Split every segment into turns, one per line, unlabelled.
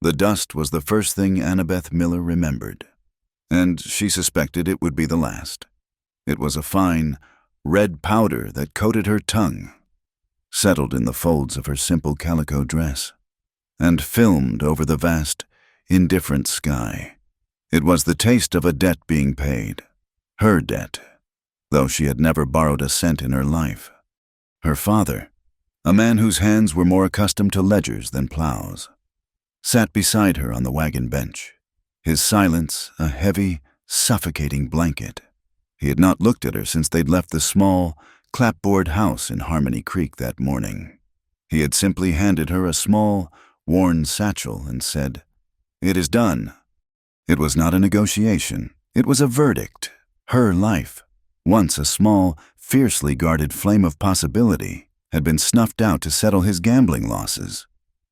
The dust was the first thing Annabeth Miller remembered, and she suspected it would be the last. It was a fine, red powder that coated her tongue, settled in the folds of her simple calico dress, and filmed over the vast, indifferent sky. It was the taste of a debt being paid, her debt, though she had never borrowed a cent in her life. Her father, a man whose hands were more accustomed to ledgers than plows, sat beside her on the wagon bench, his silence a heavy, suffocating blanket. He had not looked at her since they'd left the small, clapboard house in Harmony Creek that morning. He had simply handed her a small, worn satchel and said, "It is done." It was not a negotiation. It was a verdict. Her life, once a small, fiercely guarded flame of possibility, had been snuffed out to settle his gambling losses.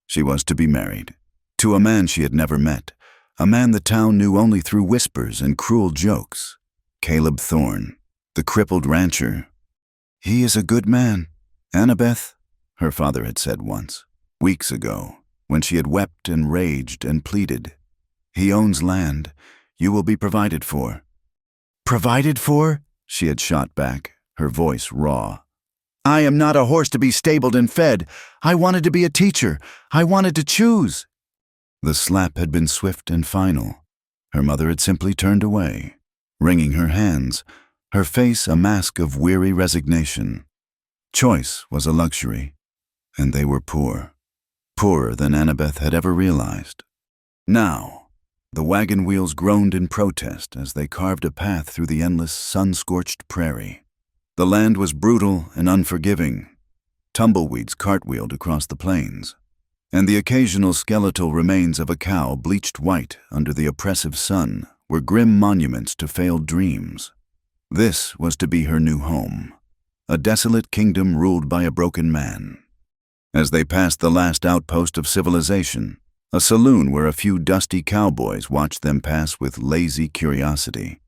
She was to be married, to a man she had never met, a man the town knew only through whispers and cruel jokes. Caleb Thorne, the crippled rancher. "He is a good man, Annabeth," her father had said once, weeks ago, when she had wept and raged and pleaded. "He owns land. You will be provided for." "Provided for?" she had shot back, her voice raw. "I am not a horse to be stabled and fed. I wanted to be a teacher. I wanted to choose." The slap had been swift and final. Her mother had simply turned away, wringing her hands, her face a mask of weary resignation. Choice was a luxury, and they were poor, poorer than Annabeth had ever realized. Now, the wagon wheels groaned in protest as they carved a path through the endless, sun-scorched prairie. The land was brutal and unforgiving. Tumbleweeds cartwheeled across the plains, and the occasional skeletal remains of a cow bleached white under the oppressive sun were grim monuments to failed dreams. This was to be her new home, a desolate kingdom ruled by a broken man. As they passed the last outpost of civilization, a saloon where a few dusty cowboys watched them pass with lazy curiosity,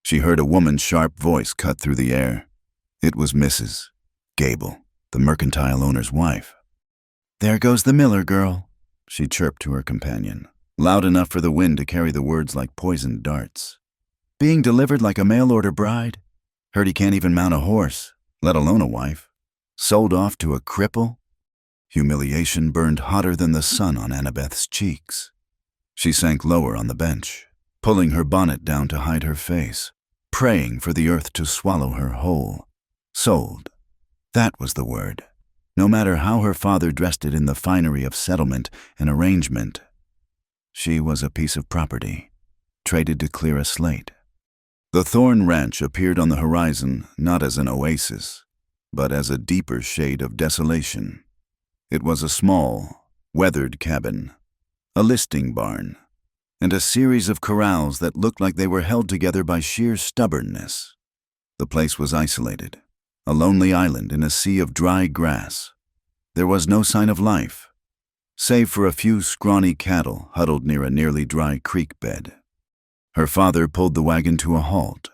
she heard a woman's sharp voice cut through the air. It was Mrs. Gable, the mercantile owner's wife. "There goes the Miller girl," she chirped to her companion, loud enough for the wind to carry the words like poisoned darts. "Being delivered like a mail-order bride. Heard he can't even mount a horse, let alone a wife. Sold off to a cripple." Humiliation burned hotter than the sun on Annabeth's cheeks. She sank lower on the bench, pulling her bonnet down to hide her face, praying for the earth to swallow her whole. Sold. That was the word. No matter how her father dressed it in the finery of settlement and arrangement, she was a piece of property, traded to clear a slate. The Thorne Ranch appeared on the horizon not as an oasis, but as a deeper shade of desolation. It was a small, weathered cabin, a listing barn, and a series of corrals that looked like they were held together by sheer stubbornness. The place was isolated, a lonely island in a sea of dry grass. There was no sign of life, save for a few scrawny cattle huddled near a nearly dry creek bed. Her father pulled the wagon to a halt.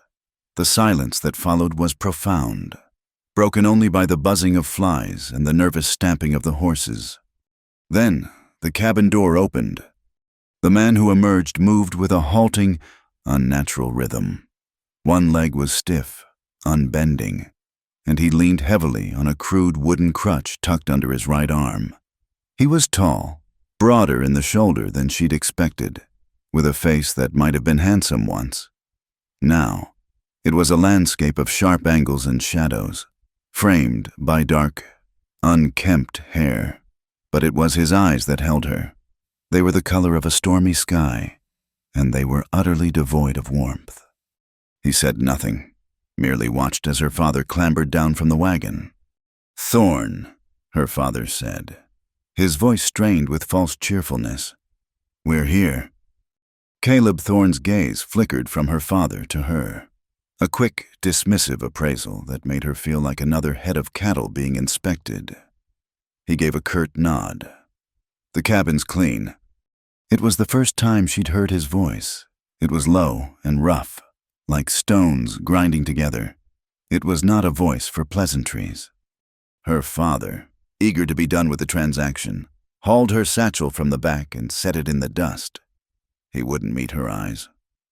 The silence that followed was profound, broken only by the buzzing of flies and the nervous stamping of the horses. Then the cabin door opened. The man who emerged moved with a halting, unnatural rhythm. One leg was stiff, unbending, and he leaned heavily on a crude wooden crutch tucked under his right arm. He was tall, broader in the shoulder than she'd expected, with a face that might have been handsome once. Now, it was a landscape of sharp angles and shadows, framed by dark, unkempt hair. But it was his eyes that held her. They were the color of a stormy sky, and they were utterly devoid of warmth. He said nothing, merely watched as her father clambered down from the wagon. "Thorne," her father said, his voice strained with false cheerfulness. "We're here." Caleb Thorne's gaze flickered from her father to her, a quick, dismissive appraisal that made her feel like another head of cattle being inspected. He gave a curt nod. "The cabin's clean." It was the first time she'd heard his voice. It was low and rough, like stones grinding together. It was not a voice for pleasantries. Her father, eager to be done with the transaction, hauled her satchel from the back and set it in the dust. He wouldn't meet her eyes.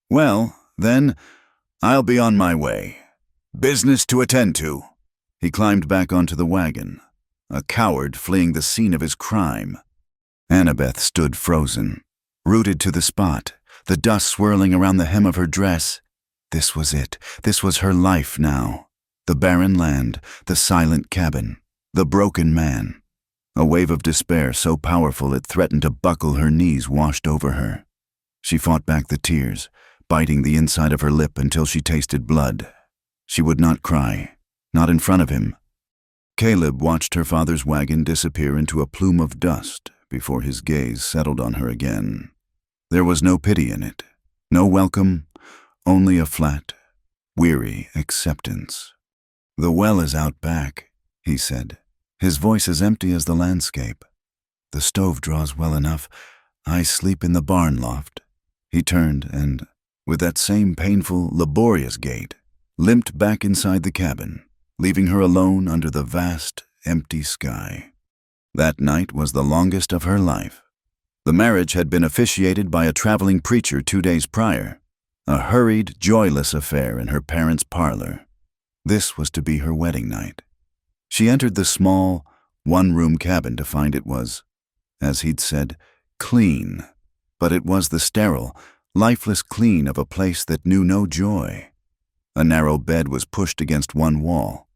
"Well, then, I'll be on my way. Business to attend to." He climbed back onto the wagon, a coward fleeing the scene of his crime. Annabeth stood frozen, rooted to the spot, the dust swirling around the hem of her dress. This was it. This was her life now. The barren land, the silent cabin, the broken man. A wave of despair so powerful it threatened to buckle her knees washed over her. She fought back the tears, biting the inside of her lip until she tasted blood. She would not cry, not in front of him. Caleb watched her father's wagon disappear into a plume of dust before his gaze settled on her again. There was no pity in it, no welcome, only a flat, weary acceptance. "The well is out back," he said, his voice as empty as the landscape. "The stove draws well enough. I sleep in the barn loft." He turned and, with that same painful, laborious gait, limped back inside the cabin, leaving her alone under the vast, empty sky. That night was the longest of her life. The marriage had been officiated by a traveling preacher 2 days prior, a hurried, joyless affair in her parents' parlor. This was to be her wedding night. She entered the small, one-room cabin to find it was, as he'd said, clean, but it was the sterile, lifeless clean of a place that knew no joy. A narrow bed was pushed against one wall,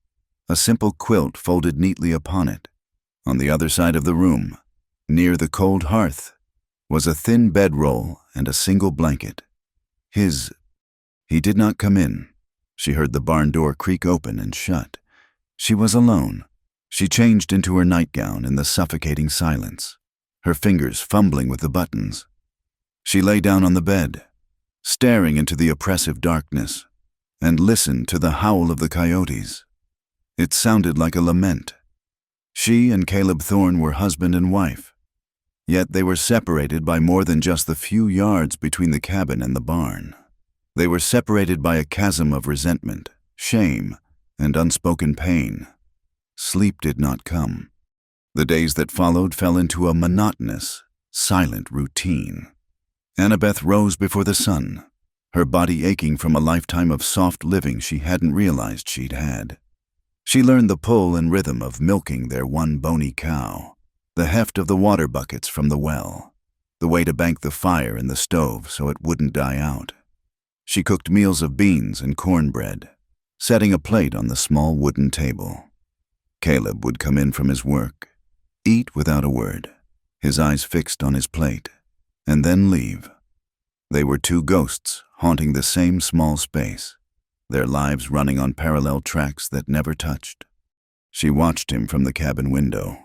a simple quilt folded neatly upon it. On the other side of the room, near the cold hearth, was a thin bedroll and a single blanket. He did not come in. She heard the barn door creak open and shut. She was alone. She changed into her nightgown in the suffocating silence, her fingers fumbling with the buttons. She lay down on the bed, staring into the oppressive darkness, and listened to the howl of the coyotes. It sounded like a lament. She and Caleb Thorne were husband and wife, yet they were separated by more than just the few yards between the cabin and the barn. They were separated by a chasm of resentment, shame, and unspoken pain. Sleep did not come. The days that followed fell into a monotonous, silent routine. Annabeth rose before the sun, her body aching from a lifetime of soft living she hadn't realized she'd had. She learned the pull and rhythm of milking their one bony cow, the heft of the water buckets from the well, the way to bank the fire in the stove so it wouldn't die out. She cooked meals of beans and cornbread, setting a plate on the small wooden table. Caleb would come in from his work, eat without a word, his eyes fixed on his plate, and then leave. They were two ghosts haunting the same small space, their lives running on parallel tracks that never touched. She watched him from the cabin window.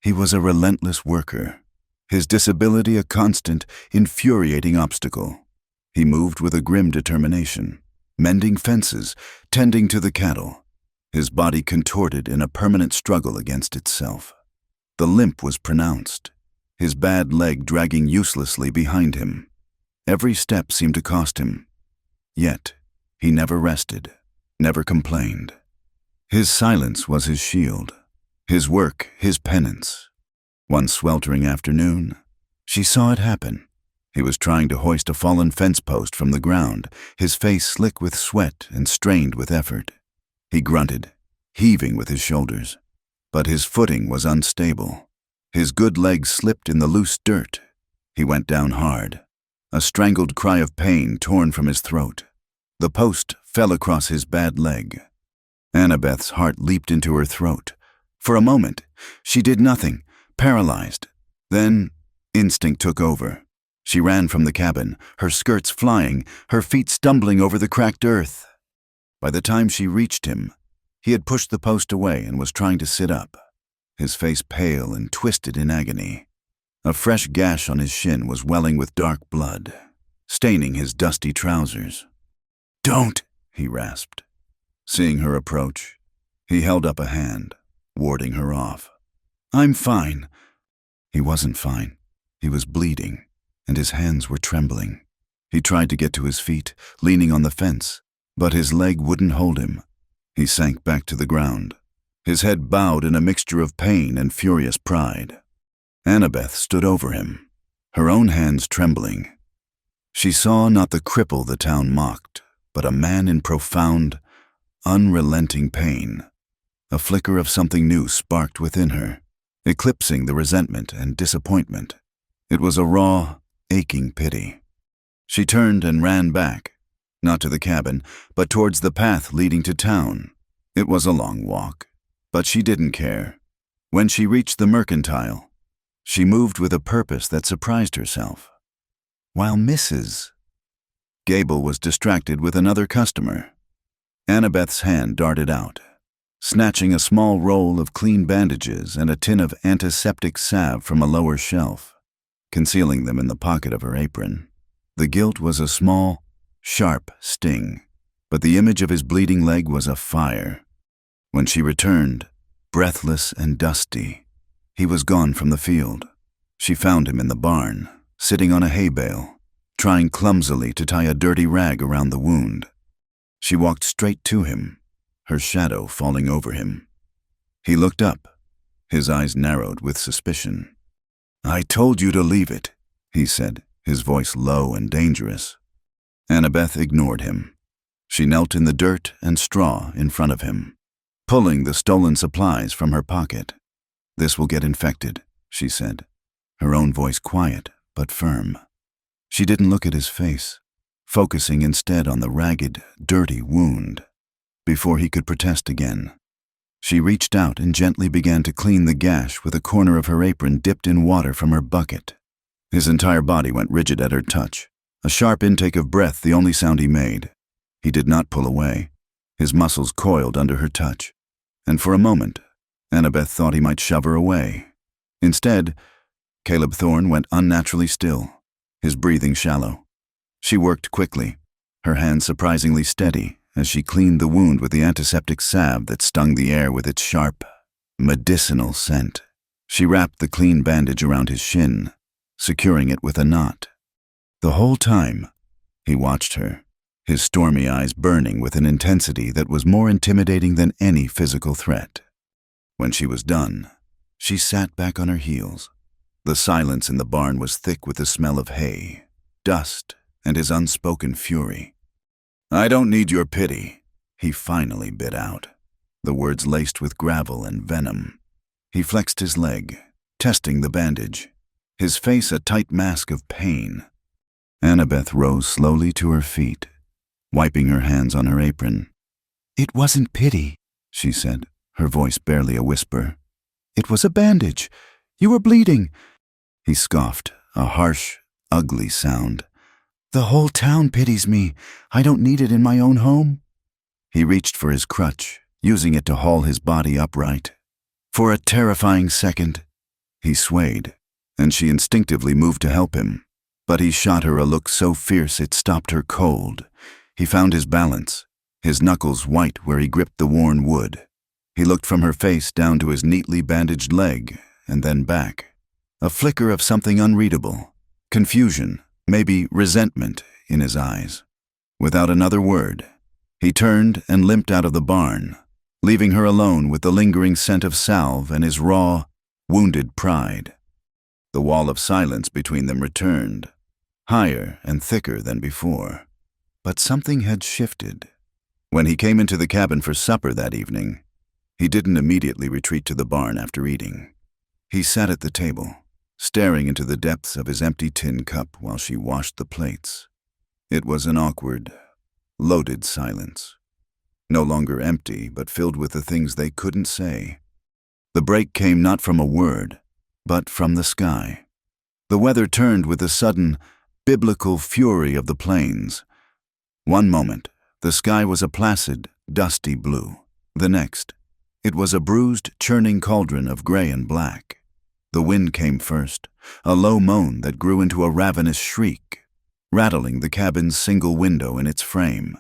He was a relentless worker, his disability a constant, infuriating obstacle. He moved with a grim determination, mending fences, tending to the cattle, his body contorted in a permanent struggle against itself. The limp was pronounced, his bad leg dragging uselessly behind him. Every step seemed to cost him. Yet, he never rested, never complained. His silence was his shield, his work his penance. One sweltering afternoon, she saw it happen. He was trying to hoist a fallen fence post from the ground, his face slick with sweat and strained with effort. He grunted, heaving with his shoulders, but his footing was unstable. His good leg slipped in the loose dirt. He went down hard, a strangled cry of pain torn from his throat. The post fell across his bad leg. Annabeth's heart leaped into her throat. For a moment, she did nothing, paralyzed. Then, instinct took over. She ran from the cabin, her skirts flying, her feet stumbling over the cracked earth. By the time she reached him, he had pushed the post away and was trying to sit up, his face pale and twisted in agony. A fresh gash on his shin was welling with dark blood, staining his dusty trousers. "Don't!" he rasped. Seeing her approach, he held up a hand, warding her off. "I'm fine." He wasn't fine. He was bleeding, and his hands were trembling. He tried to get to his feet, leaning on the fence, but his leg wouldn't hold him. He sank back to the ground, his head bowed in a mixture of pain and furious pride. Annabeth stood over him, her own hands trembling. She saw not the cripple the town mocked, but a man in profound, unrelenting pain. A flicker of something new sparked within her, eclipsing the resentment and disappointment. It was a raw, aching pity. She turned and ran back, not to the cabin, but towards the path leading to town. It was a long walk, but she didn't care. When she reached the mercantile, she moved with a purpose that surprised herself. While Mrs. Gable was distracted with another customer, Annabeth's hand darted out, snatching a small roll of clean bandages and a tin of antiseptic salve from a lower shelf, concealing them in the pocket of her apron. The guilt was a small, sharp sting, but the image of his bleeding leg was a fire. When she returned, breathless and dusty, he was gone from the field. She found him in the barn, sitting on a hay bale, trying clumsily to tie a dirty rag around the wound. She walked straight to him, her shadow falling over him. He looked up, his eyes narrowed with suspicion. "I told you to leave it," he said, his voice low and dangerous. Annabeth ignored him. She knelt in the dirt and straw in front of him, pulling the stolen supplies from her pocket. "This will get infected," she said, her own voice quiet but firm. She didn't look at his face, focusing instead on the ragged, dirty wound. Before he could protest again, she reached out and gently began to clean the gash with a corner of her apron dipped in water from her bucket. His entire body went rigid at her touch, a sharp intake of breath the only sound he made. He did not pull away. His muscles coiled under her touch, and for a moment, Annabeth thought he might shove her away. Instead, Caleb Thorne went unnaturally still, his breathing shallow. She worked quickly, her hands surprisingly steady as she cleaned the wound with the antiseptic salve that stung the air with its sharp, medicinal scent. She wrapped the clean bandage around his shin, securing it with a knot. The whole time, he watched her, his stormy eyes burning with an intensity that was more intimidating than any physical threat. When she was done, she sat back on her heels. The silence in the barn was thick with the smell of hay, dust, and his unspoken fury. "I don't need your pity," he finally bit out, the words laced with gravel and venom. He flexed his leg, testing the bandage, his face a tight mask of pain. Annabeth rose slowly to her feet, wiping her hands on her apron. "It wasn't pity," she said, her voice barely a whisper. "It was a bandage. You were bleeding." He scoffed, a harsh, ugly sound. "The whole town pities me. I don't need it in my own home." He reached for his crutch, using it to haul his body upright. For a terrifying second, he swayed, and she instinctively moved to help him. But he shot her a look so fierce it stopped her cold. He found his balance, his knuckles white where he gripped the worn wood. He looked from her face down to his neatly bandaged leg, and then back. A flicker of something unreadable, confusion, maybe resentment in his eyes. Without another word, he turned and limped out of the barn, leaving her alone with the lingering scent of salve and his raw, wounded pride. The wall of silence between them returned, higher and thicker than before. But something had shifted. When he came into the cabin for supper that evening, he didn't immediately retreat to the barn after eating. He sat at the table, staring into the depths of his empty tin cup while she washed the plates. It was an awkward, loaded silence. No longer empty, but filled with the things they couldn't say. The break came not from a word, but from the sky. The weather turned with the sudden, biblical fury of the plains. One moment, the sky was a placid, dusty blue. The next, it was a bruised, churning cauldron of gray and black. The wind came first, a low moan that grew into a ravenous shriek, rattling the cabin's single window in its frame.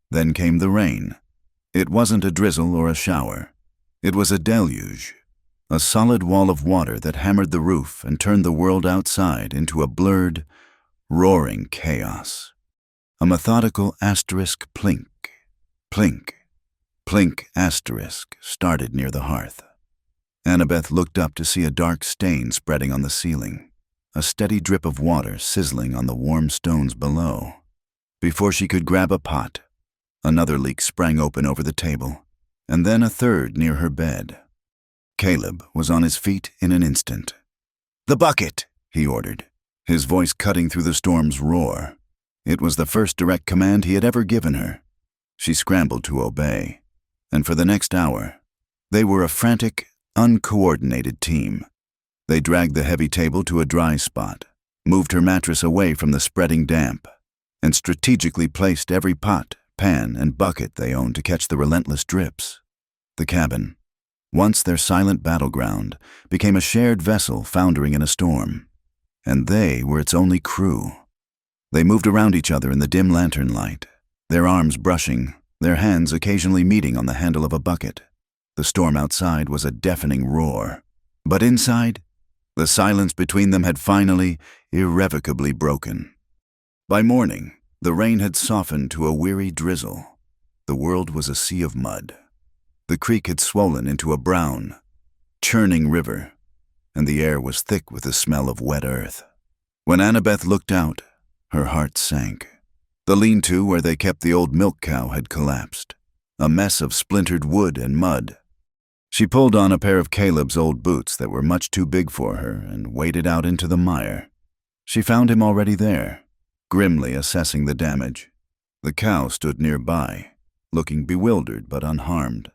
Then came the rain. It wasn't a drizzle or a shower. It was a deluge, a solid wall of water that hammered the roof and turned the world outside into a blurred, roaring chaos. A methodical asterisk plink, plink, plink asterisk started near the hearth. Annabeth looked up to see a dark stain spreading on the ceiling, a steady drip of water sizzling on the warm stones below. Before she could grab a pot, another leak sprang open over the table, and then a third near her bed. Caleb was on his feet in an instant. "The bucket!" he ordered, his voice cutting through the storm's roar. It was the first direct command he had ever given her. She scrambled to obey, and for the next hour, they were a frantic, uncoordinated team. They dragged the heavy table to a dry spot, moved her mattress away from the spreading damp, and strategically placed every pot, pan, and bucket they owned to catch the relentless drips. The cabin, once their silent battleground, became a shared vessel foundering in a storm, and they were its only crew. They moved around each other in the dim lantern light, their arms brushing, their hands occasionally meeting on the handle of a bucket. The storm outside was a deafening roar, but inside, the silence between them had finally, irrevocably broken. By morning, the rain had softened to a weary drizzle. The world was a sea of mud. The creek had swollen into a brown, churning river, and the air was thick with the smell of wet earth. When Annabeth looked out, her heart sank. The lean-to where they kept the old milk cow had collapsed, a mess of splintered wood and mud. She pulled on a pair of Caleb's old boots that were much too big for her and waded out into the mire. She found him already there, grimly assessing the damage. The cow stood nearby, looking bewildered but unharmed.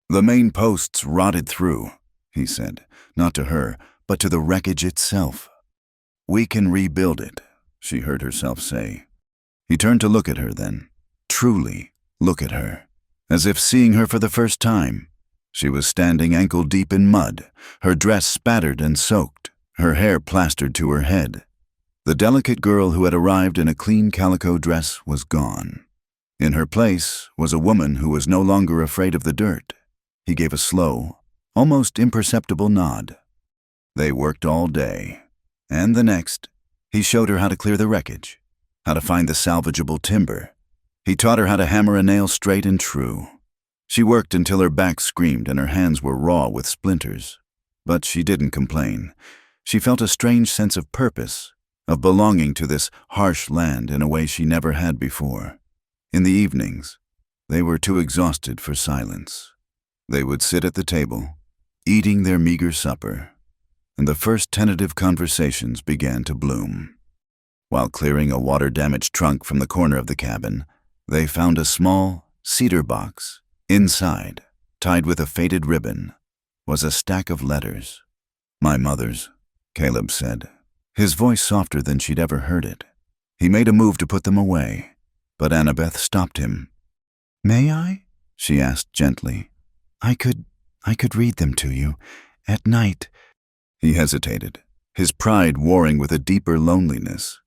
"The main posts rotted through," he said, not to her, but to the wreckage itself. "We can rebuild it," she heard herself say. He turned to look at her then, truly look at her, as if seeing her for the first time. She was standing ankle-deep in mud, her dress spattered and soaked, her hair plastered to her head. The delicate girl who had arrived in a clean calico dress was gone. In her place was a woman who was no longer afraid of the dirt. He gave a slow, almost imperceptible nod. They worked all day, and the next, he showed her how to clear the wreckage, how to find the salvageable timber. He taught her how to hammer a nail straight and true. She worked until her back screamed and her hands were raw with splinters. But she didn't complain. She felt a strange sense of purpose, of belonging to this harsh land in a way she never had before. In the evenings, they were too exhausted for silence. They would sit at the table, eating their meager supper, and the first tentative conversations began to bloom. While clearing a water-damaged trunk from the corner of the cabin, they found a small cedar box. Inside, tied with a faded ribbon, was a stack of letters. "My mother's," Caleb said, his voice softer than she'd ever heard it. He made a move to put them away, but Annabeth stopped him. "May I?" she asked gently. I could read them to you, at night." He hesitated, his pride warring with a deeper loneliness.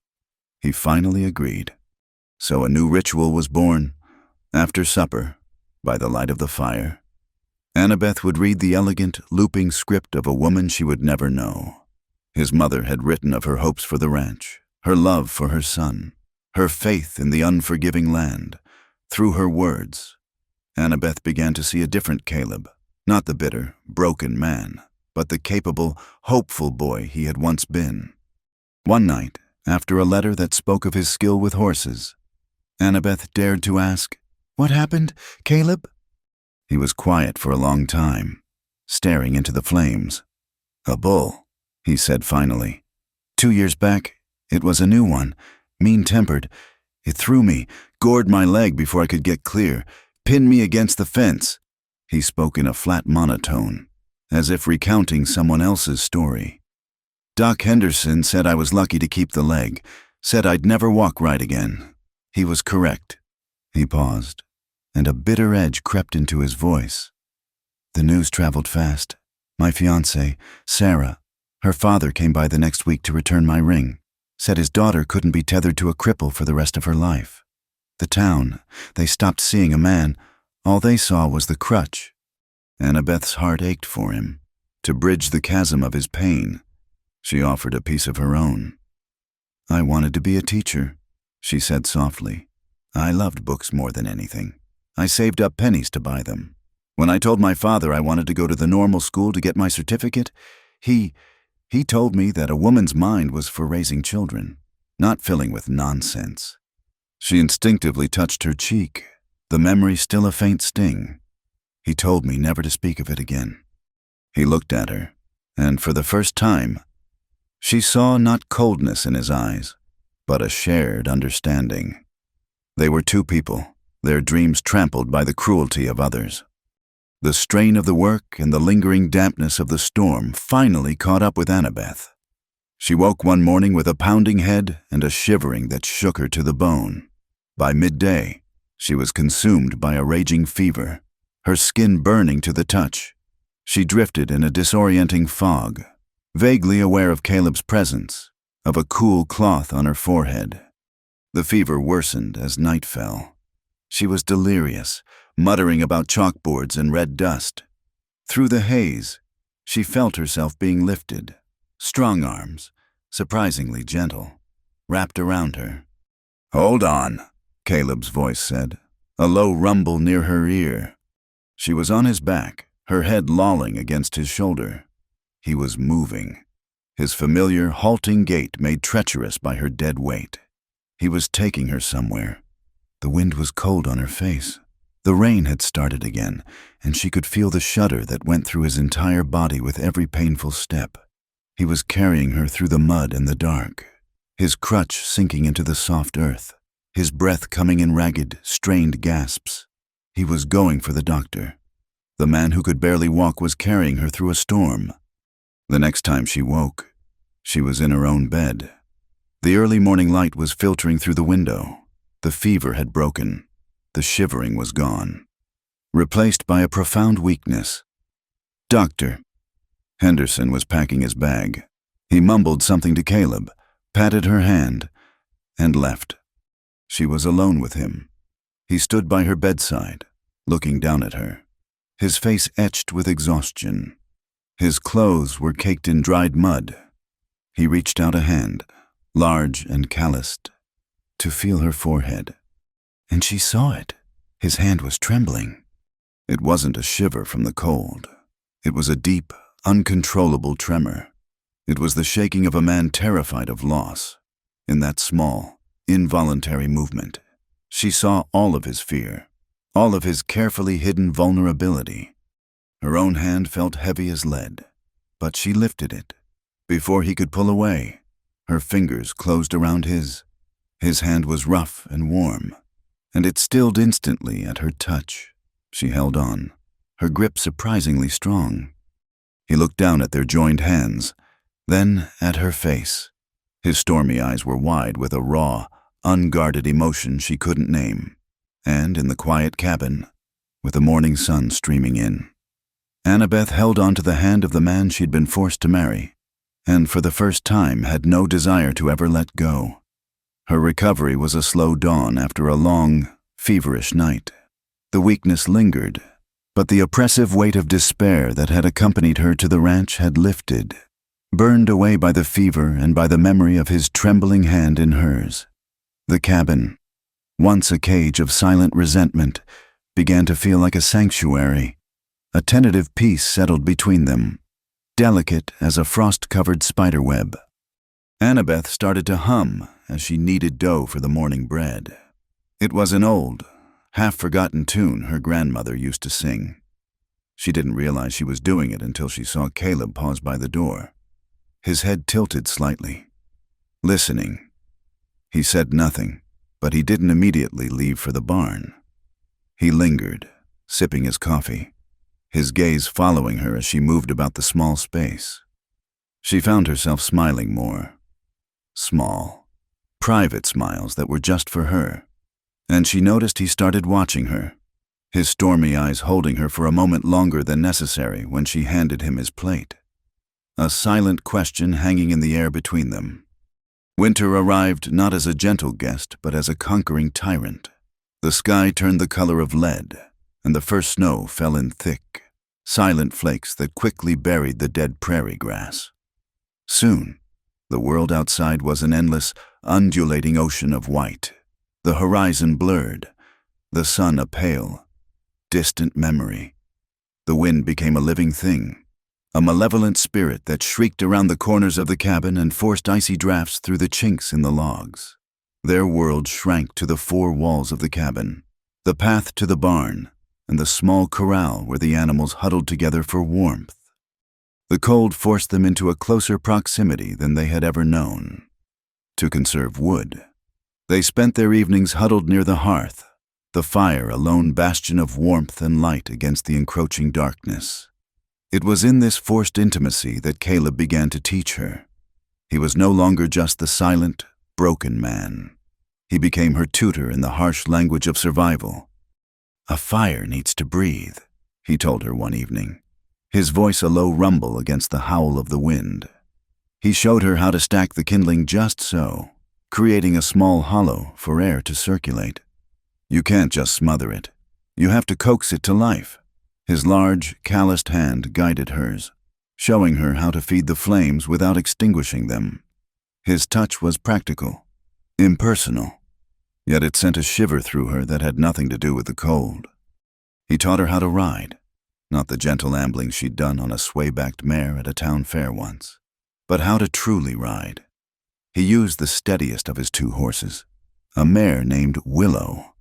He finally agreed. So a new ritual was born. After supper, by the light of the fire, Annabeth would read the elegant, looping script of a woman she would never know. His mother had written of her hopes for the ranch, her love for her son, her faith in the unforgiving land. Through her words, Annabeth began to see a different Caleb, not the bitter, broken man, but the capable, hopeful boy he had once been. One night, after a letter that spoke of his skill with horses, Annabeth dared to ask, "What happened, Caleb?" He was quiet for a long time, staring into the flames. "A bull," he said finally. "2 years back, it was a new one, mean-tempered. It threw me, gored my leg before I could get clear, pinned me against the fence." He spoke in a flat monotone, as if recounting someone else's story. "Doc Henderson said I was lucky to keep the leg, said I'd never walk right again. He was correct." He paused, and a bitter edge crept into his voice. "The news traveled fast. My fiancée, Sarah, her father came by the next week to return my ring, said his daughter couldn't be tethered to a cripple for the rest of her life. The town, they stopped seeing a man. All they saw was the crutch." Annabeth's heart ached for him. To bridge the chasm of his pain, she offered a piece of her own. "I wanted to be a teacher," she said softly. "I loved books more than anything. I saved up pennies to buy them. When I told my father I wanted to go to the normal school to get my certificate, he told me that a woman's mind was for raising children, not filling with nonsense. She instinctively touched her cheek, the memory still a faint sting. He told me never to speak of it again. He looked at her, and for the first time, she saw not coldness in his eyes, but a shared understanding. They were two people, their dreams trampled by the cruelty of others. The strain of the work and the lingering dampness of the storm finally caught up with Annabeth. She woke one morning with a pounding head and a shivering that shook her to the bone. By midday, she was consumed by a raging fever, her skin burning to the touch. She drifted in a disorienting fog, vaguely aware of Caleb's presence, of a cool cloth on her forehead. The fever worsened as night fell. She was delirious, muttering about chalkboards and red dust. Through the haze, she felt herself being lifted. Strong arms, surprisingly gentle, wrapped around her. "Hold on," Caleb's voice said, a low rumble near her ear. She was on his back, her head lolling against his shoulder. He was moving, his familiar, halting gait made treacherous by her dead weight. He was taking her somewhere. The wind was cold on her face. The rain had started again, and she could feel the shudder that went through his entire body with every painful step. He was carrying her through the mud and the dark, his crutch sinking into the soft earth, his breath coming in ragged, strained gasps. He was going for the doctor. The man who could barely walk was carrying her through a storm. The next time she woke, she was in her own bed. The early morning light was filtering through the window. The fever had broken. The shivering was gone, replaced by a profound weakness. "Doctor." Henderson was packing his bag. He mumbled something to Caleb, patted her hand, and left. She was alone with him. He stood by her bedside, looking down at her, his face etched with exhaustion. His clothes were caked in dried mud. He reached out a hand, large and calloused, to feel her forehead. And she saw it. His hand was trembling. It wasn't a shiver from the cold. It was a deep, uncontrollable tremor. It was the shaking of a man terrified of loss. In that small, involuntary movement, she saw all of his fear, all of his carefully hidden vulnerability. Her own hand felt heavy as lead, but she lifted it. Before he could pull away, her fingers closed around his. His hand was rough and warm, and it stilled instantly at her touch. She held on, her grip surprisingly strong. He looked down at their joined hands, then at her face. His stormy eyes were wide with a raw, unguarded emotion she couldn't name. And in the quiet cabin, with the morning sun streaming in, Annabeth held on to the hand of the man she'd been forced to marry, and for the first time had no desire to ever let go. Her recovery was a slow dawn after a long, feverish night. The weakness lingered, but the oppressive weight of despair that had accompanied her to the ranch had lifted, burned away by the fever and by the memory of his trembling hand in hers. The cabin, once a cage of silent resentment, began to feel like a sanctuary. A tentative peace settled between them, delicate as a frost-covered spiderweb. Annabeth started to hum as she kneaded dough for the morning bread. It was an old, half-forgotten tune her grandmother used to sing. She didn't realize she was doing it until she saw Caleb pause by the door, his head tilted slightly, listening. He said nothing, but he didn't immediately leave for the barn. He lingered, sipping his coffee, his gaze following her as she moved about the small space. She found herself smiling more. Small, private smiles that were just for her. And she noticed he started watching her, his stormy eyes holding her for a moment longer than necessary when she handed him his plate. A silent question hanging in the air between them. Winter arrived not as a gentle guest, but as a conquering tyrant. The sky turned the color of lead, and the first snow fell in thick, silent flakes that quickly buried the dead prairie grass. Soon, the world outside was an endless, undulating ocean of white, the horizon blurred, the sun a pale, distant memory. The wind became a living thing, a malevolent spirit that shrieked around the corners of the cabin and forced icy drafts through the chinks in the logs. Their world shrank to the four walls of the cabin, the path to the barn, and the small corral where the animals huddled together for warmth. The cold forced them into a closer proximity than they had ever known. To conserve wood, they spent their evenings huddled near the hearth, the fire a lone bastion of warmth and light against the encroaching darkness. It was in this forced intimacy that Caleb began to teach her. He was no longer just the silent, broken man. He became her tutor in the harsh language of survival. "A fire needs to breathe," he told her one evening, his voice a low rumble against the howl of the wind. He showed her how to stack the kindling just so, creating a small hollow for air to circulate. You can't just smother it. You have to coax it to life. His large, calloused hand guided hers, showing her how to feed the flames without extinguishing them. His touch was practical, impersonal, yet it sent a shiver through her that had nothing to do with the cold. He taught her how to ride, not the gentle ambling she'd done on a sway-backed mare at a town fair once, but how to truly ride. He used the steadiest of his two horses, a mare named Willow,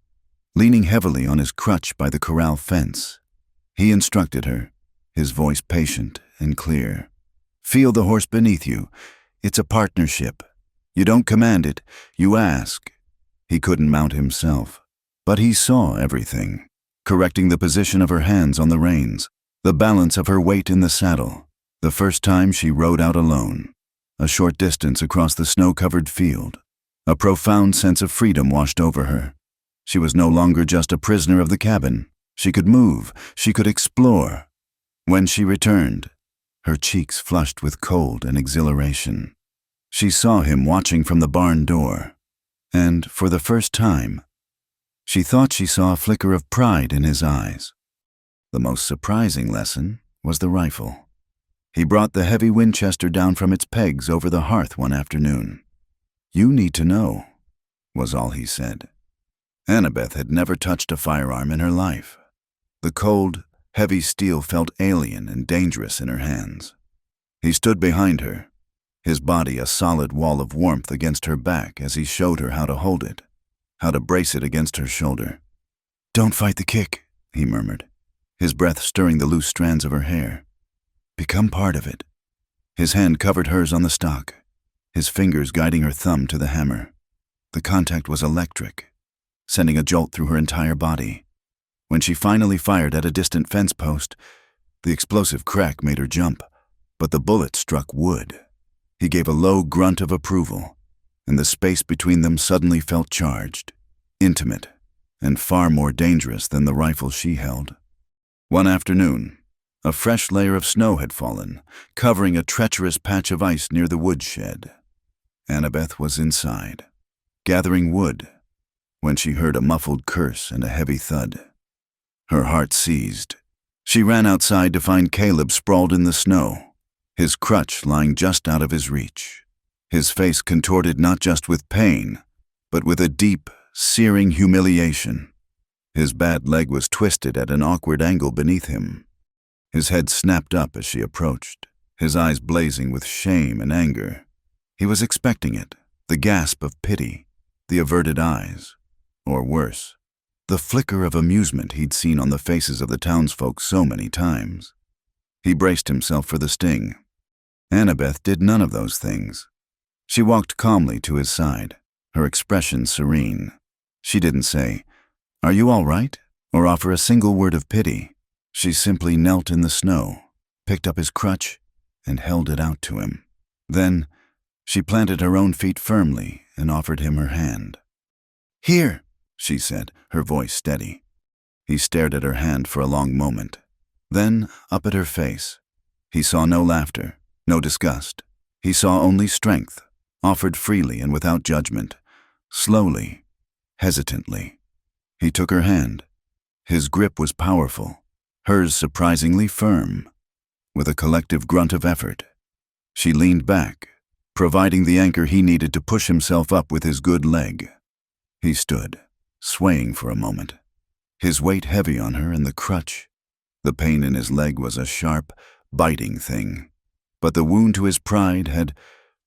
leaning heavily on his crutch by the corral fence. He instructed her, his voice patient and clear. "Feel the horse beneath you. It's a partnership. You don't command it, you ask." He couldn't mount himself, but he saw everything, correcting the position of her hands on the reins, the balance of her weight in the saddle. The first time she rode out alone, a short distance across the snow-covered field, a profound sense of freedom washed over her. She was no longer just a prisoner of the cabin. She could move, she could explore. When she returned, her cheeks flushed with cold and exhilaration. She saw him watching from the barn door, and for the first time, she thought she saw a flicker of pride in his eyes. The most surprising lesson was the rifle. He brought the heavy Winchester down from its pegs over the hearth one afternoon. "You need to know," was all he said. Annabeth had never touched a firearm in her life. The cold, heavy steel felt alien and dangerous in her hands. He stood behind her, his body a solid wall of warmth against her back as he showed her how to hold it, how to brace it against her shoulder. "Don't fight the kick," he murmured, his breath stirring the loose strands of her hair. "Become part of it." His hand covered hers on the stock, his fingers guiding her thumb to the hammer. The contact was electric, sending a jolt through her entire body. When she finally fired at a distant fence post, the explosive crack made her jump, but the bullet struck wood. He gave a low grunt of approval, and the space between them suddenly felt charged, intimate, and far more dangerous than the rifle she held. One afternoon, a fresh layer of snow had fallen, covering a treacherous patch of ice near the woodshed. Annabeth was inside, gathering wood, when she heard a muffled curse and a heavy thud. Her heart seized. She ran outside to find Caleb sprawled in the snow, his crutch lying just out of his reach, his face contorted not just with pain, but with a deep, searing humiliation. His bad leg was twisted at an awkward angle beneath him. His head snapped up as she approached, his eyes blazing with shame and anger. He was expecting it, the gasp of pity, the averted eyes, or worse, the flicker of amusement he'd seen on the faces of the townsfolk so many times. He braced himself for the sting. Annabeth did none of those things. She walked calmly to his side, her expression serene. She didn't say, "Are you all right?" or offer a single word of pity. She simply knelt in the snow, picked up his crutch, and held it out to him. Then, she planted her own feet firmly and offered him her hand. "Here," she said, her voice steady. He stared at her hand for a long moment, then up at her face. He saw no laughter, no disgust. He saw only strength, offered freely and without judgment, slowly, hesitantly. He took her hand. His grip was powerful, hers surprisingly firm. With a collective grunt of effort, she leaned back, providing the anchor he needed to push himself up with his good leg. He stood, swaying for a moment, his weight heavy on her and the crutch. The pain in his leg was a sharp, biting thing, but the wound to his pride had,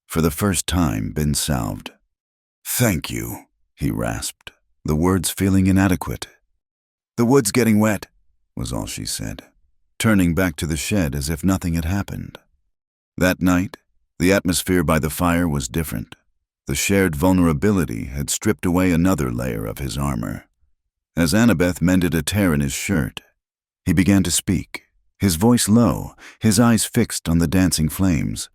for the first time, been salved. "Thank you," he rasped, the words feeling inadequate. "The wood's getting wet," was all she said, turning back to the shed as if nothing had happened. That night, the atmosphere by the fire was different. The shared vulnerability had stripped away another layer of his armor. As Annabeth mended a tear in his shirt, he began to speak, his voice low, his eyes fixed on the dancing flames.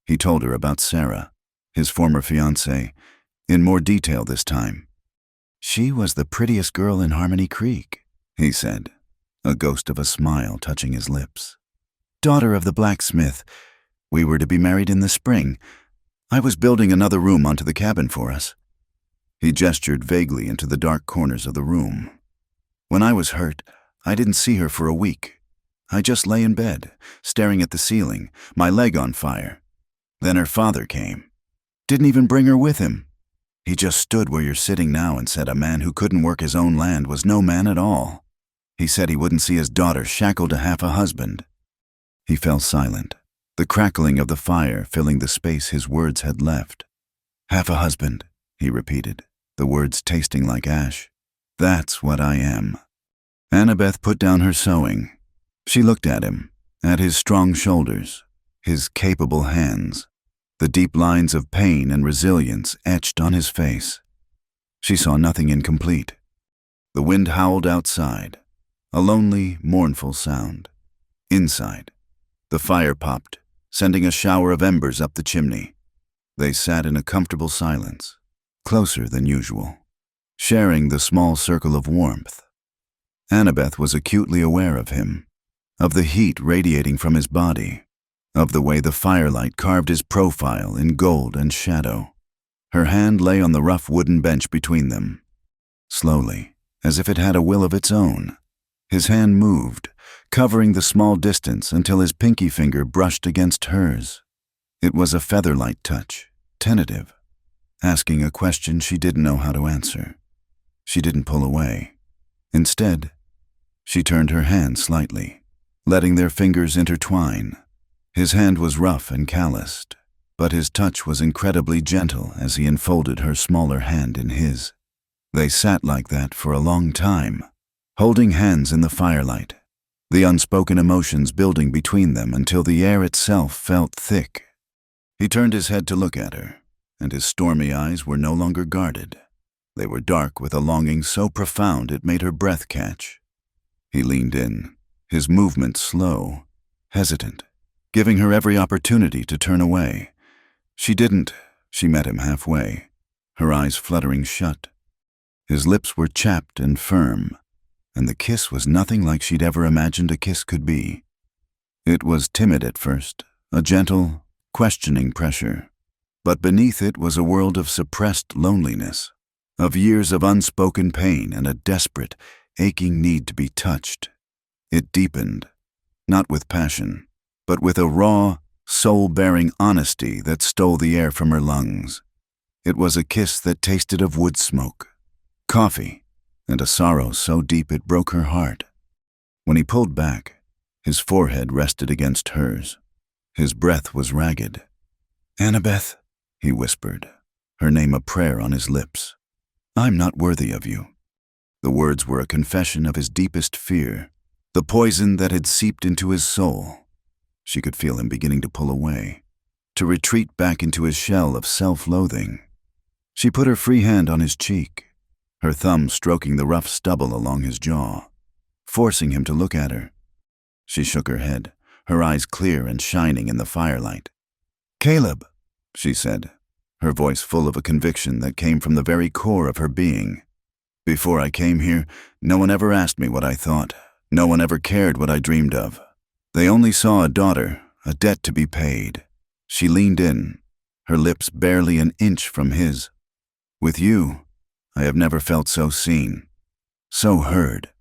He told her about Sarah, his former fiancée, in more detail this time. "She was the prettiest girl in Harmony Creek," he said, a ghost of a smile touching his lips. "Daughter of the blacksmith. We were to be married in the spring. I was building another room onto the cabin for us." He gestured vaguely into the dark corners of the room. "When I was hurt, I didn't see her for a week. I just lay in bed, staring at the ceiling, my leg on fire. Then her father came. Didn't even bring her with him. He just stood where you're sitting now and said a man who couldn't work his own land was no man at all. He said he wouldn't see his daughter shackled to half a husband." He fell silent, the crackling of the fire filling the space his words had left. "Half a husband," he repeated, the words tasting like ash. "That's what I am." Annabeth put down her sewing. She looked at him, at his strong shoulders, his capable hands, the deep lines of pain and resilience etched on his face. She saw nothing incomplete. The wind howled outside, a lonely, mournful sound. Inside, the fire popped, sending a shower of embers up the chimney. They sat in a comfortable silence, closer than usual, sharing the small circle of warmth. Annabeth was acutely aware of him, of the heat radiating from his body, of the way the firelight carved his profile in gold and shadow. Her hand lay on the rough wooden bench between them. Slowly, as if it had a will of its own, his hand moved, covering the small distance until his pinky finger brushed against hers. It was a feather-light touch, tentative, asking a question she didn't know how to answer. She didn't pull away. Instead, she turned her hand slightly, letting their fingers intertwine. His hand was rough and calloused, but his touch was incredibly gentle as he enfolded her smaller hand in his. They sat like that for a long time, holding hands in the firelight, the unspoken emotions building between them until the air itself felt thick. He turned his head to look at her, and his stormy eyes were no longer guarded. They were dark with a longing so profound it made her breath catch. He leaned in, his movement slow, hesitant, giving her every opportunity to turn away. She didn't. She met him halfway, her eyes fluttering shut. His lips were chapped and firm, and the kiss was nothing like she'd ever imagined a kiss could be. It was timid at first, a gentle, questioning pressure, but beneath it was a world of suppressed loneliness, of years of unspoken pain and a desperate, aching need to be touched. It deepened, not with passion, but with a raw, soul-bearing honesty that stole the air from her lungs. It was a kiss that tasted of wood smoke, coffee, and a sorrow so deep it broke her heart. When he pulled back, his forehead rested against hers. His breath was ragged. "Annabeth," he whispered, her name a prayer on his lips. "I'm not worthy of you." The words were a confession of his deepest fear, the poison that had seeped into his soul. She could feel him beginning to pull away, to retreat back into his shell of self-loathing. She put her free hand on his cheek, her thumb stroking the rough stubble along his jaw, forcing him to look at her. She shook her head, her eyes clear and shining in the firelight. "Caleb," she said, her voice full of a conviction that came from the very core of her being. "Before I came here, no one ever asked me what I thought. No one ever cared what I dreamed of. They only saw a daughter, a debt to be paid." She leaned in, her lips barely an inch from his. "With you, I have never felt so seen, so heard."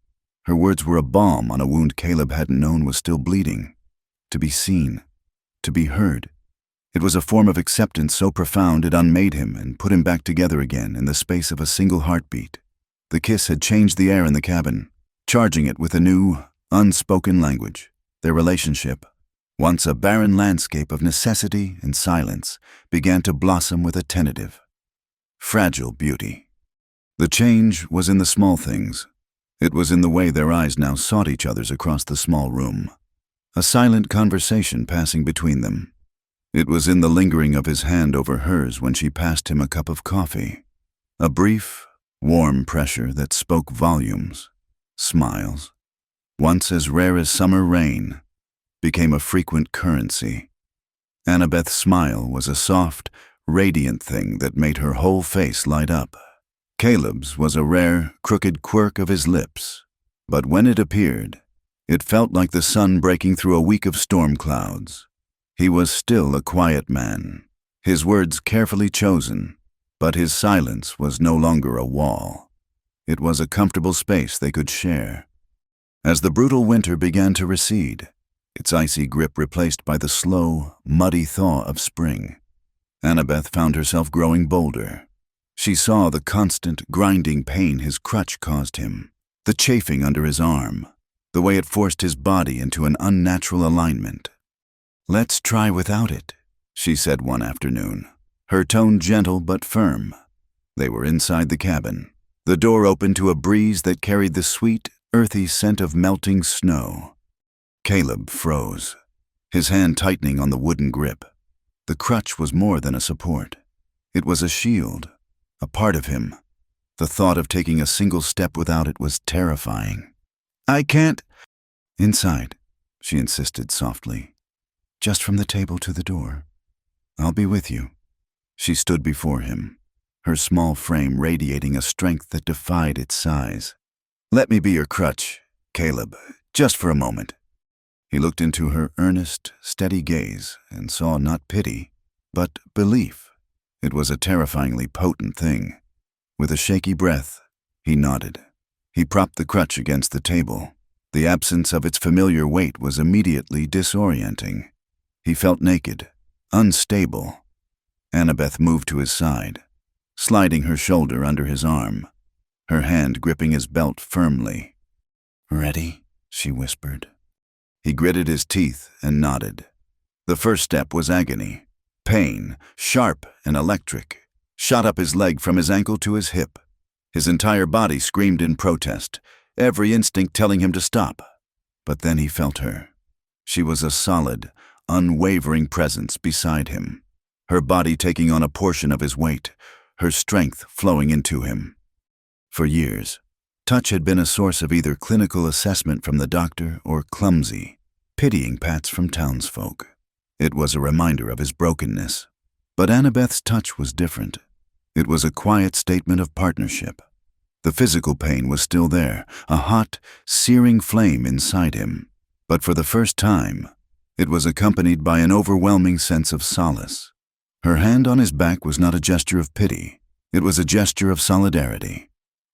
Her words were a balm on a wound Caleb hadn't known was still bleeding. To be seen, to be heard. It was a form of acceptance so profound it unmade him and put him back together again in the space of a single heartbeat. The kiss had changed the air in the cabin, charging it with a new, Unspoken language, their relationship, once a barren landscape of necessity and silence, began to blossom with a tentative, fragile beauty. The change was in the small things. It was in the way their eyes now sought each other's across the small room, a silent conversation passing between them. It was in the lingering of his hand over hers when she passed him a cup of coffee, a brief, warm pressure that spoke volumes. Smiles, once as rare as summer rain, became a frequent currency. Annabeth's smile was a soft, radiant thing that made her whole face light up. Caleb's was a rare, crooked quirk of his lips, but when it appeared, it felt like the sun breaking through a week of storm clouds. He was still a quiet man, his words carefully chosen, but his silence was no longer a wall. It was a comfortable space they could share. As the brutal winter began to recede, its icy grip replaced by the slow, muddy thaw of spring, Annabeth found herself growing bolder. She saw the constant, grinding pain his crutch caused him, the chafing under his arm, the way it forced his body into an unnatural alignment. "Let's try without it," she said one afternoon, her tone gentle but firm. They were inside the cabin. The door opened to a breeze that carried the sweet, earthy scent of melting snow. Caleb froze, his hand tightening on the wooden grip. The crutch was more than a support. It was a shield, a part of him. The thought of taking a single step without it was terrifying. "I can't—" "Inside," she insisted softly. "Just from the table to the door. I'll be with you." She stood before him, her small frame radiating a strength that defied its size. "Let me be your crutch, Caleb, just for a moment." He looked into her earnest, steady gaze and saw not pity, but belief. It was a terrifyingly potent thing. With a shaky breath, he nodded. He propped the crutch against the table. The absence of its familiar weight was immediately disorienting. He felt naked, unstable. Annabeth moved to his side, sliding her shoulder under his arm, her hand gripping his belt firmly. "Ready?" she whispered. He gritted his teeth and nodded. The first step was agony. Pain, sharp and electric, shot up his leg from his ankle to his hip. His entire body screamed in protest, every instinct telling him to stop. But then he felt her. She was a solid, unwavering presence beside him, her body taking on a portion of his weight, her strength flowing into him. For years, touch had been a source of either clinical assessment from the doctor or clumsy, pitying pats from townsfolk. It was a reminder of his brokenness. But Annabeth's touch was different. It was a quiet statement of partnership. The physical pain was still there, a hot, searing flame inside him. But for the first time, it was accompanied by an overwhelming sense of solace. Her hand on his back was not a gesture of pity. It was a gesture of solidarity.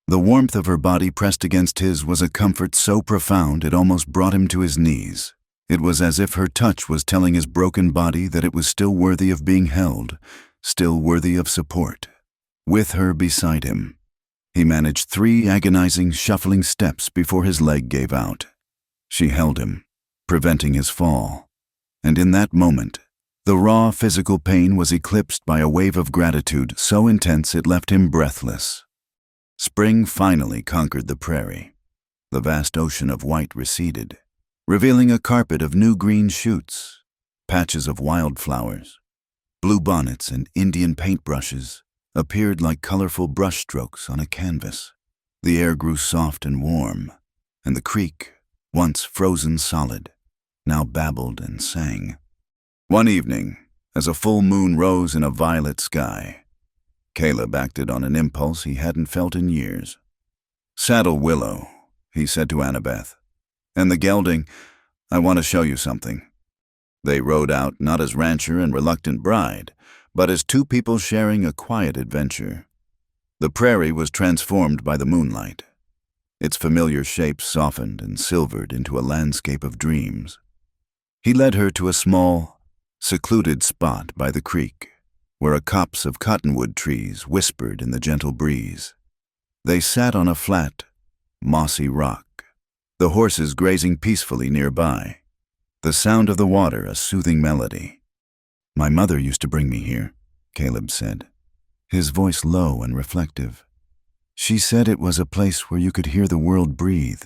The warmth of her body pressed against his was a comfort so profound it almost brought him to his knees. It was as if her touch was telling his broken body that it was still worthy of being held, still worthy of support. With her beside him, he managed 3 agonizing, shuffling steps before his leg gave out. She held him, preventing his fall. And in that moment, the raw physical pain was eclipsed by a wave of gratitude so intense it left him breathless. Spring finally conquered the prairie. The vast ocean of white receded, revealing a carpet of new green shoots, patches of wildflowers. Blue bonnets and Indian paintbrushes appeared like colorful brushstrokes on a canvas. The air grew soft and warm, and the creek, once frozen solid, now babbled and sang. One evening, as a full moon rose in a violet sky, Caleb acted on an impulse he hadn't felt in years. "Saddle Willow," he said to Annabeth, "and the gelding, I want to show you something." They rode out not as rancher and reluctant bride, but as 2 people sharing a quiet adventure. The prairie was transformed by the moonlight. Its familiar shapes softened and silvered into a landscape of dreams. He led her to a small, secluded spot by the creek, where a copse of cottonwood trees whispered in the gentle breeze. They sat on a flat, mossy rock, the horses grazing peacefully nearby, the sound of the water a soothing melody. "My mother used to bring me here," Caleb said, his voice low and reflective. "She said it was a place where you could hear the world breathe."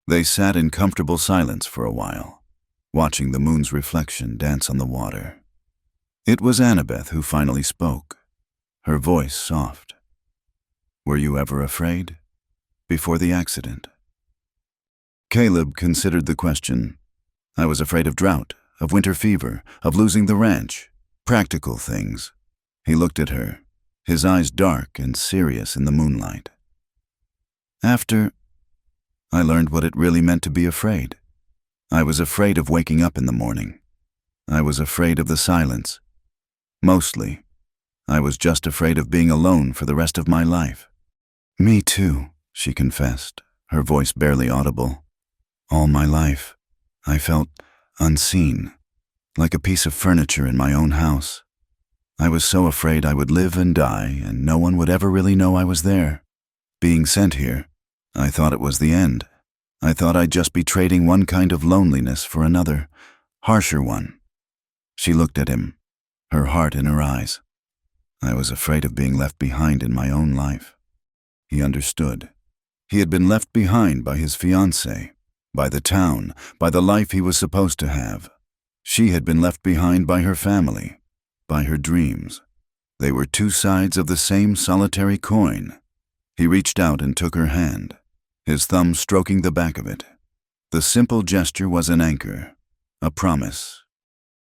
They sat in comfortable silence for a while, watching the moon's reflection dance on the water. It was Annabeth who finally spoke, her voice soft. "Were you ever afraid? Before the accident?" Caleb considered the question. "I was afraid of drought, of winter fever, of losing the ranch. Practical things." He looked at her, his eyes dark and serious in the moonlight. "After, I learned what it really meant to be afraid. I was afraid of waking up in the morning. I was afraid of the silence. Mostly, I was just afraid of being alone for the rest of my life." "Me too," she confessed, her voice barely audible. "All my life, I felt unseen, like a piece of furniture in my own house. I was so afraid I would live and die, and no one would ever really know I was there. Being sent here, I thought it was the end. I thought I'd just be trading one kind of loneliness for another, harsher one." She looked at him, her heart in her eyes. "I was afraid of being left behind in my own life." He understood. He had been left behind by his fiancée, by the town, by the life he was supposed to have. She had been left behind by her family, by her dreams. They were two sides of the same solitary coin. He reached out and took her hand, his thumb stroking the back of it. The simple gesture was an anchor, a promise.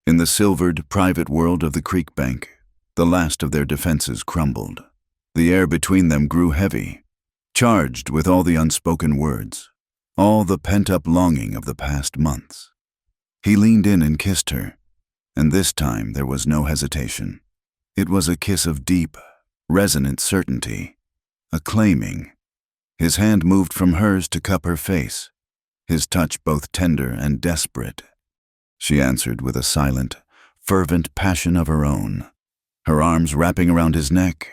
In the silvered, private world of the creek bank, the last of their defenses crumbled. The air between them grew heavy, charged with all the unspoken words, all the pent-up longing of the past months. He leaned in and kissed her, and this time there was no hesitation. It was a kiss of deep, resonant certainty, a claiming. His hand moved from hers to cup her face, his touch both tender and desperate. She answered with a silent, fervent passion of her own, her arms wrapping around his neck,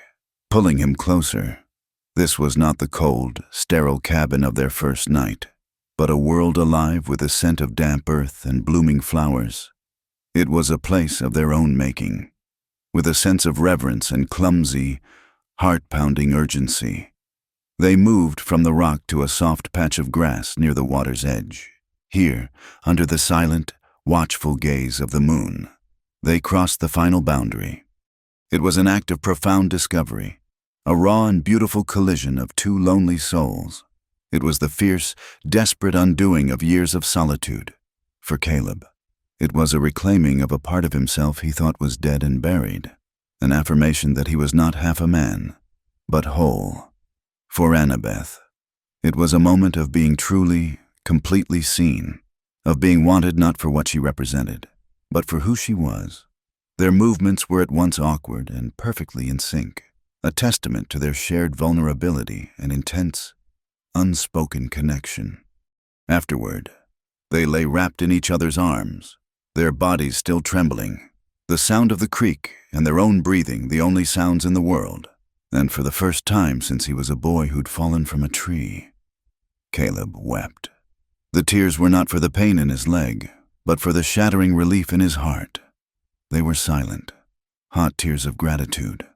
pulling him closer. This was not the cold, sterile cabin of their first night, but a world alive with the scent of damp earth and blooming flowers. It was a place of their own making, with a sense of reverence and clumsy, heart-pounding urgency. They moved from the rock to a soft patch of grass near the water's edge. Here, under the silent, watchful gaze of the moon, they crossed the final boundary. It was an act of profound discovery, a raw and beautiful collision of two lonely souls. It was the fierce, desperate undoing of years of solitude. For Caleb, it was a reclaiming of a part of himself he thought was dead and buried, an affirmation that he was not half a man, but whole. For Annabeth, it was a moment of being truly, completely seen, of being wanted not for what she represented, but for who she was. Their movements were at once awkward and perfectly in sync, a testament to their shared vulnerability and intense, unspoken connection. Afterward, they lay wrapped in each other's arms, their bodies still trembling, the sound of the creek and their own breathing the only sounds in the world, and for the first time since he was a boy who'd fallen from a tree. Caleb wept. The tears were not for the pain in his leg, but for the shattering relief in his heart. They were silent, hot tears of gratitude,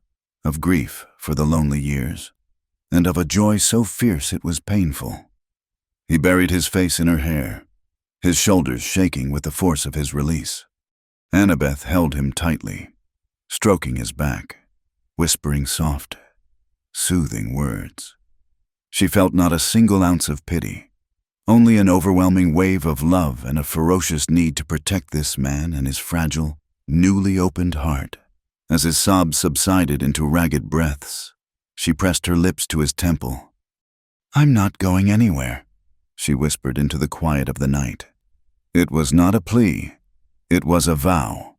of grief for the lonely years, and of a joy so fierce it was painful. He buried his face in her hair, his shoulders shaking with the force of his release. Annabeth held him tightly, stroking his back, whispering soft, soothing words. She felt not a single ounce of pity, only an overwhelming wave of love and a ferocious need to protect this man and his fragile, newly opened heart. As his sobs subsided into ragged breaths, she pressed her lips to his temple. "I'm not going anywhere," she whispered into the quiet of the night. It was not a plea, it was a vow.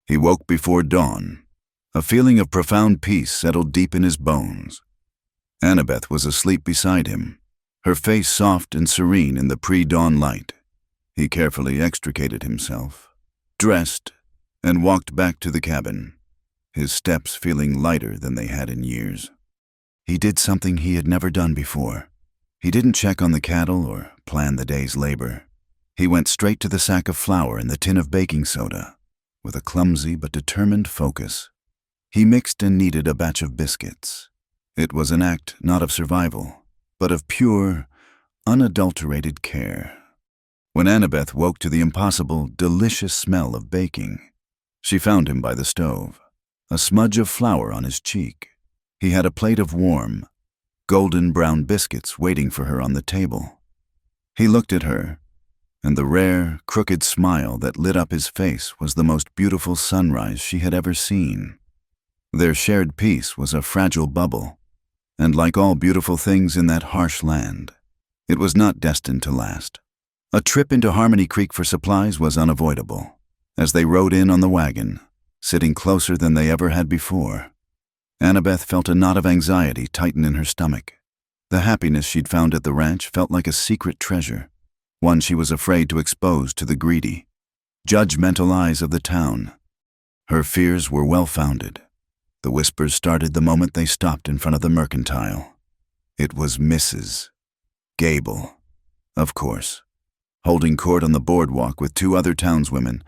He woke before dawn. A feeling of profound peace settled deep in his bones. Annabeth was asleep beside him, her face soft and serene in the pre-dawn light. He carefully extricated himself, dressed, and walked back to the cabin, his steps feeling lighter than they had in years. He did something he had never done before. He didn't check on the cattle or plan the day's labor. He went straight to the sack of flour and the tin of baking soda, with a clumsy but determined focus. He mixed and kneaded a batch of biscuits. It was an act not of survival, but of pure, unadulterated care. When Annabeth woke to the impossible, delicious smell of baking, she found him by the stove, a smudge of flour on his cheek. He had a plate of warm, golden brown biscuits waiting for her on the table. He looked at her, and the rare, crooked smile that lit up his face was the most beautiful sunrise she had ever seen. Their shared peace was a fragile bubble, and like all beautiful things in that harsh land, it was not destined to last. A trip into Harmony Creek for supplies was unavoidable. As they rode in on the wagon, sitting closer than they ever had before, Annabeth felt a knot of anxiety tighten in her stomach. The happiness she'd found at the ranch felt like a secret treasure, one she was afraid to expose to the greedy, judgmental eyes of the town. Her fears were well-founded. The whispers started the moment they stopped in front of the mercantile. It was Mrs. Gable, of course, holding court on the boardwalk with two other townswomen,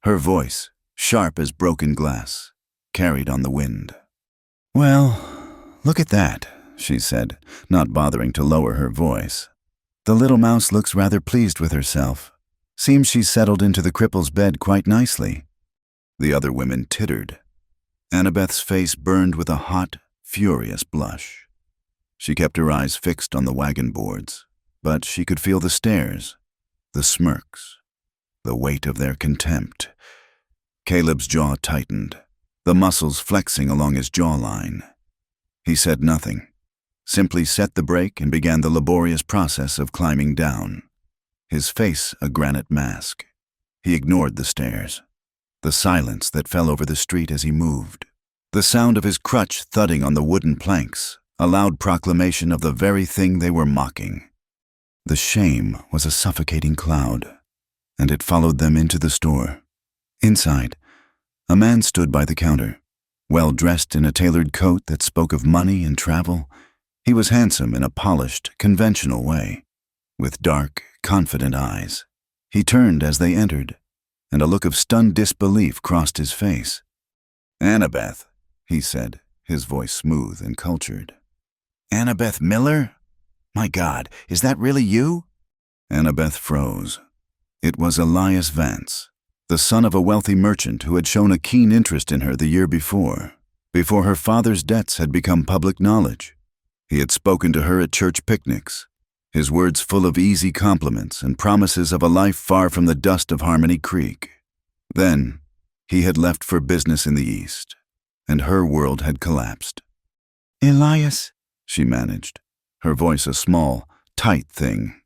her voice, sharp as broken glass, carried on the wind. "Well, look at that," she said, not bothering to lower her voice. "The little mouse looks rather pleased with herself. Seems she's settled into the cripple's bed quite nicely." The other women tittered. Annabeth's face burned with a hot, furious blush. She kept her eyes fixed on the wagon boards, but she could feel the stares, the smirks, the weight of their contempt. Caleb's jaw tightened, the muscles flexing along his jawline. He said nothing, simply set the brake and began the laborious process of climbing down, his face a granite mask. He ignored the stares, the silence that fell over the street as he moved. The sound of his crutch thudding on the wooden planks, a loud proclamation of the very thing they were mocking. The shame was a suffocating cloud, and it followed them into the store. Inside, a man stood by the counter, well dressed in a tailored coat that spoke of money and travel. He was handsome in a polished, conventional way, with dark, confident eyes. He turned as they entered, and a look of stunned disbelief crossed his face. "Annabeth," he said, his voice smooth and cultured. "Annabeth Miller? My God, is that really you?" Annabeth froze. It was Elias Vance, the son of a wealthy merchant who had shown a keen interest in her the year before her father's debts had become public knowledge. He had spoken to her at church picnics, his words full of easy compliments and promises of a life far from the dust of Harmony Creek. Then, he had left for business in the East, and her world had collapsed. "Elias," she managed, her voice a small, tight thing.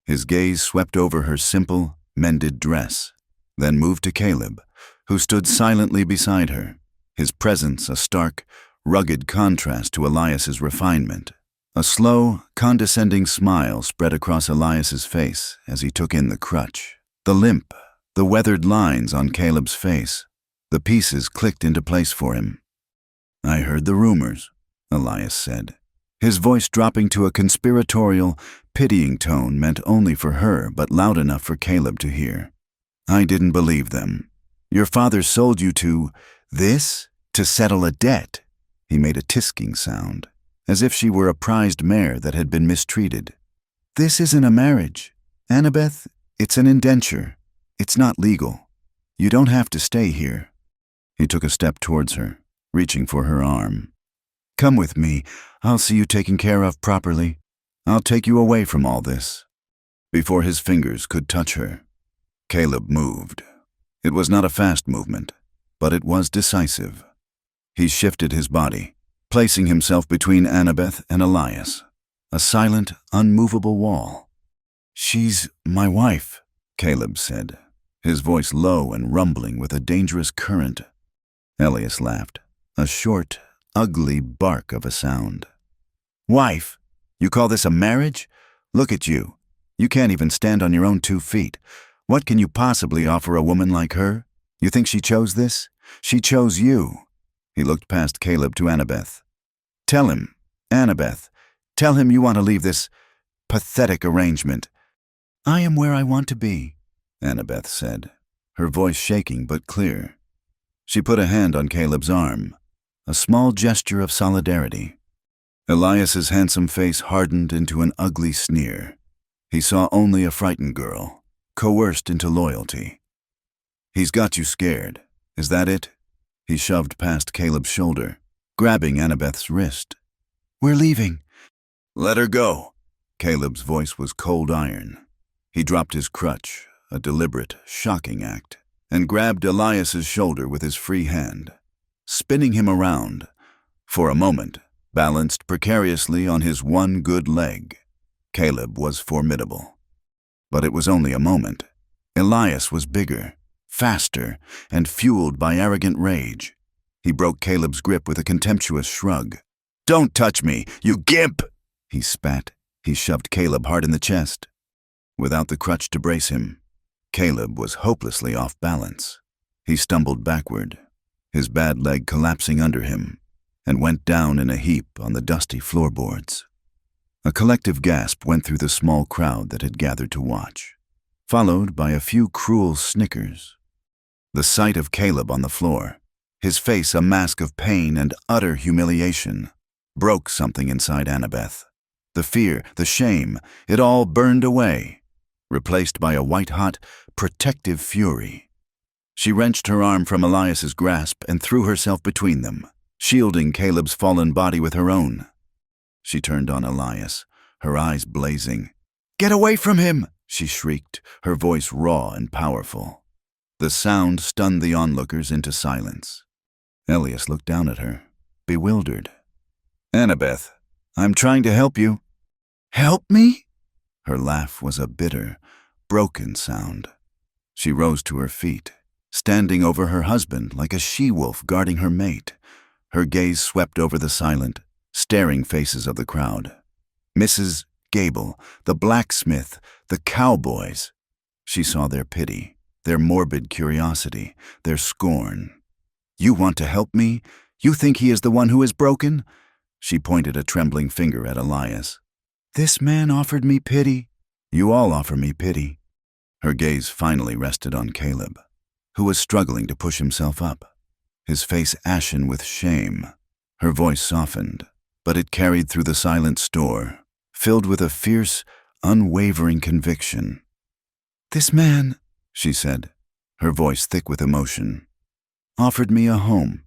His gaze swept over her simple, mended dress, then moved to Caleb, who stood silently beside her, his presence a stark, rugged contrast to Elias's refinement. A slow, condescending smile spread across Elias's face as he took in the crutch. The limp, the weathered lines on Caleb's face, the pieces clicked into place for him. "I heard the rumors," Elias said, his voice dropping to a conspiratorial, pitying tone meant only for her but loud enough for Caleb to hear. "I didn't believe them. Your father sold you to this to settle a debt." He made a tisking sound, as if she were a prized mare that had been mistreated. "This isn't a marriage. Annabeth, it's an indenture. It's not legal. You don't have to stay here." He took a step towards her, reaching for her arm. "Come with me. I'll see you taken care of properly. I'll take you away from all this." Before his fingers could touch her, Caleb moved. It was not a fast movement, but it was decisive. He shifted his body, placing himself between Annabeth and Elias, a silent, unmovable wall. "She's my wife," Caleb said, his voice low and rumbling with a dangerous current. Elias laughed, a short, ugly bark of a sound. "Wife? You call this a marriage? Look at you. You can't even stand on your own 2 feet. What can you possibly offer a woman like her? You think she chose this? She chose you." He looked past Caleb to Annabeth. "Tell him, Annabeth, tell him you want to leave this Pathetic arrangement. I am where I want to be, Annabeth said, her voice shaking but clear. She put a hand on Caleb's arm, a small gesture of solidarity. Elias's handsome face hardened into an ugly sneer. He saw only a frightened girl, coerced into loyalty. He's got you scared. Is that it? He shoved past Caleb's shoulder, grabbing Annabeth's wrist. We're leaving. Let her go. Caleb's voice was cold iron. He dropped his crutch, a deliberate, shocking act, and grabbed Elias's shoulder with his free hand, spinning him around, for a moment, balanced precariously on his one good leg. Caleb was formidable. But it was only a moment. Elias was bigger, faster, and fueled by arrogant rage. He broke Caleb's grip with a contemptuous shrug. Don't touch me, you gimp! He spat. He shoved Caleb hard in the chest. Without the crutch to brace him, Caleb was hopelessly off balance. He stumbled backward, his bad leg collapsing under him, and went down in a heap on the dusty floorboards. A collective gasp went through the small crowd that had gathered to watch, followed by a few cruel snickers. The sight of Caleb on the floor, his face a mask of pain and utter humiliation, broke something inside Annabeth. The fear, the shame, it all burned away, replaced by a white-hot, protective fury. She wrenched her arm from Elias's grasp and threw herself between them, shielding Caleb's fallen body with her own. She turned on Elias, her eyes blazing. Get away from him! She shrieked, her voice raw and powerful. The sound stunned the onlookers into silence. Elias looked down at her, bewildered. Annabeth, I'm trying to help you. Help me? Her laugh was a bitter, broken sound. She rose to her feet, standing over her husband like a she-wolf guarding her mate. Her gaze swept over the silent, staring faces of the crowd. Mrs. Gable, the blacksmith, the cowboys. She saw their pity, their morbid curiosity, their scorn. You want to help me? You think he is the one who is broken? She pointed a trembling finger at Elias. This man offered me pity. You all offer me pity. Her gaze finally rested on Caleb, who was struggling to push himself up, his face ashen with shame. Her voice softened, but it carried through the silent store, filled with a fierce, unwavering conviction. This man, she said, her voice thick with emotion, offered me a home.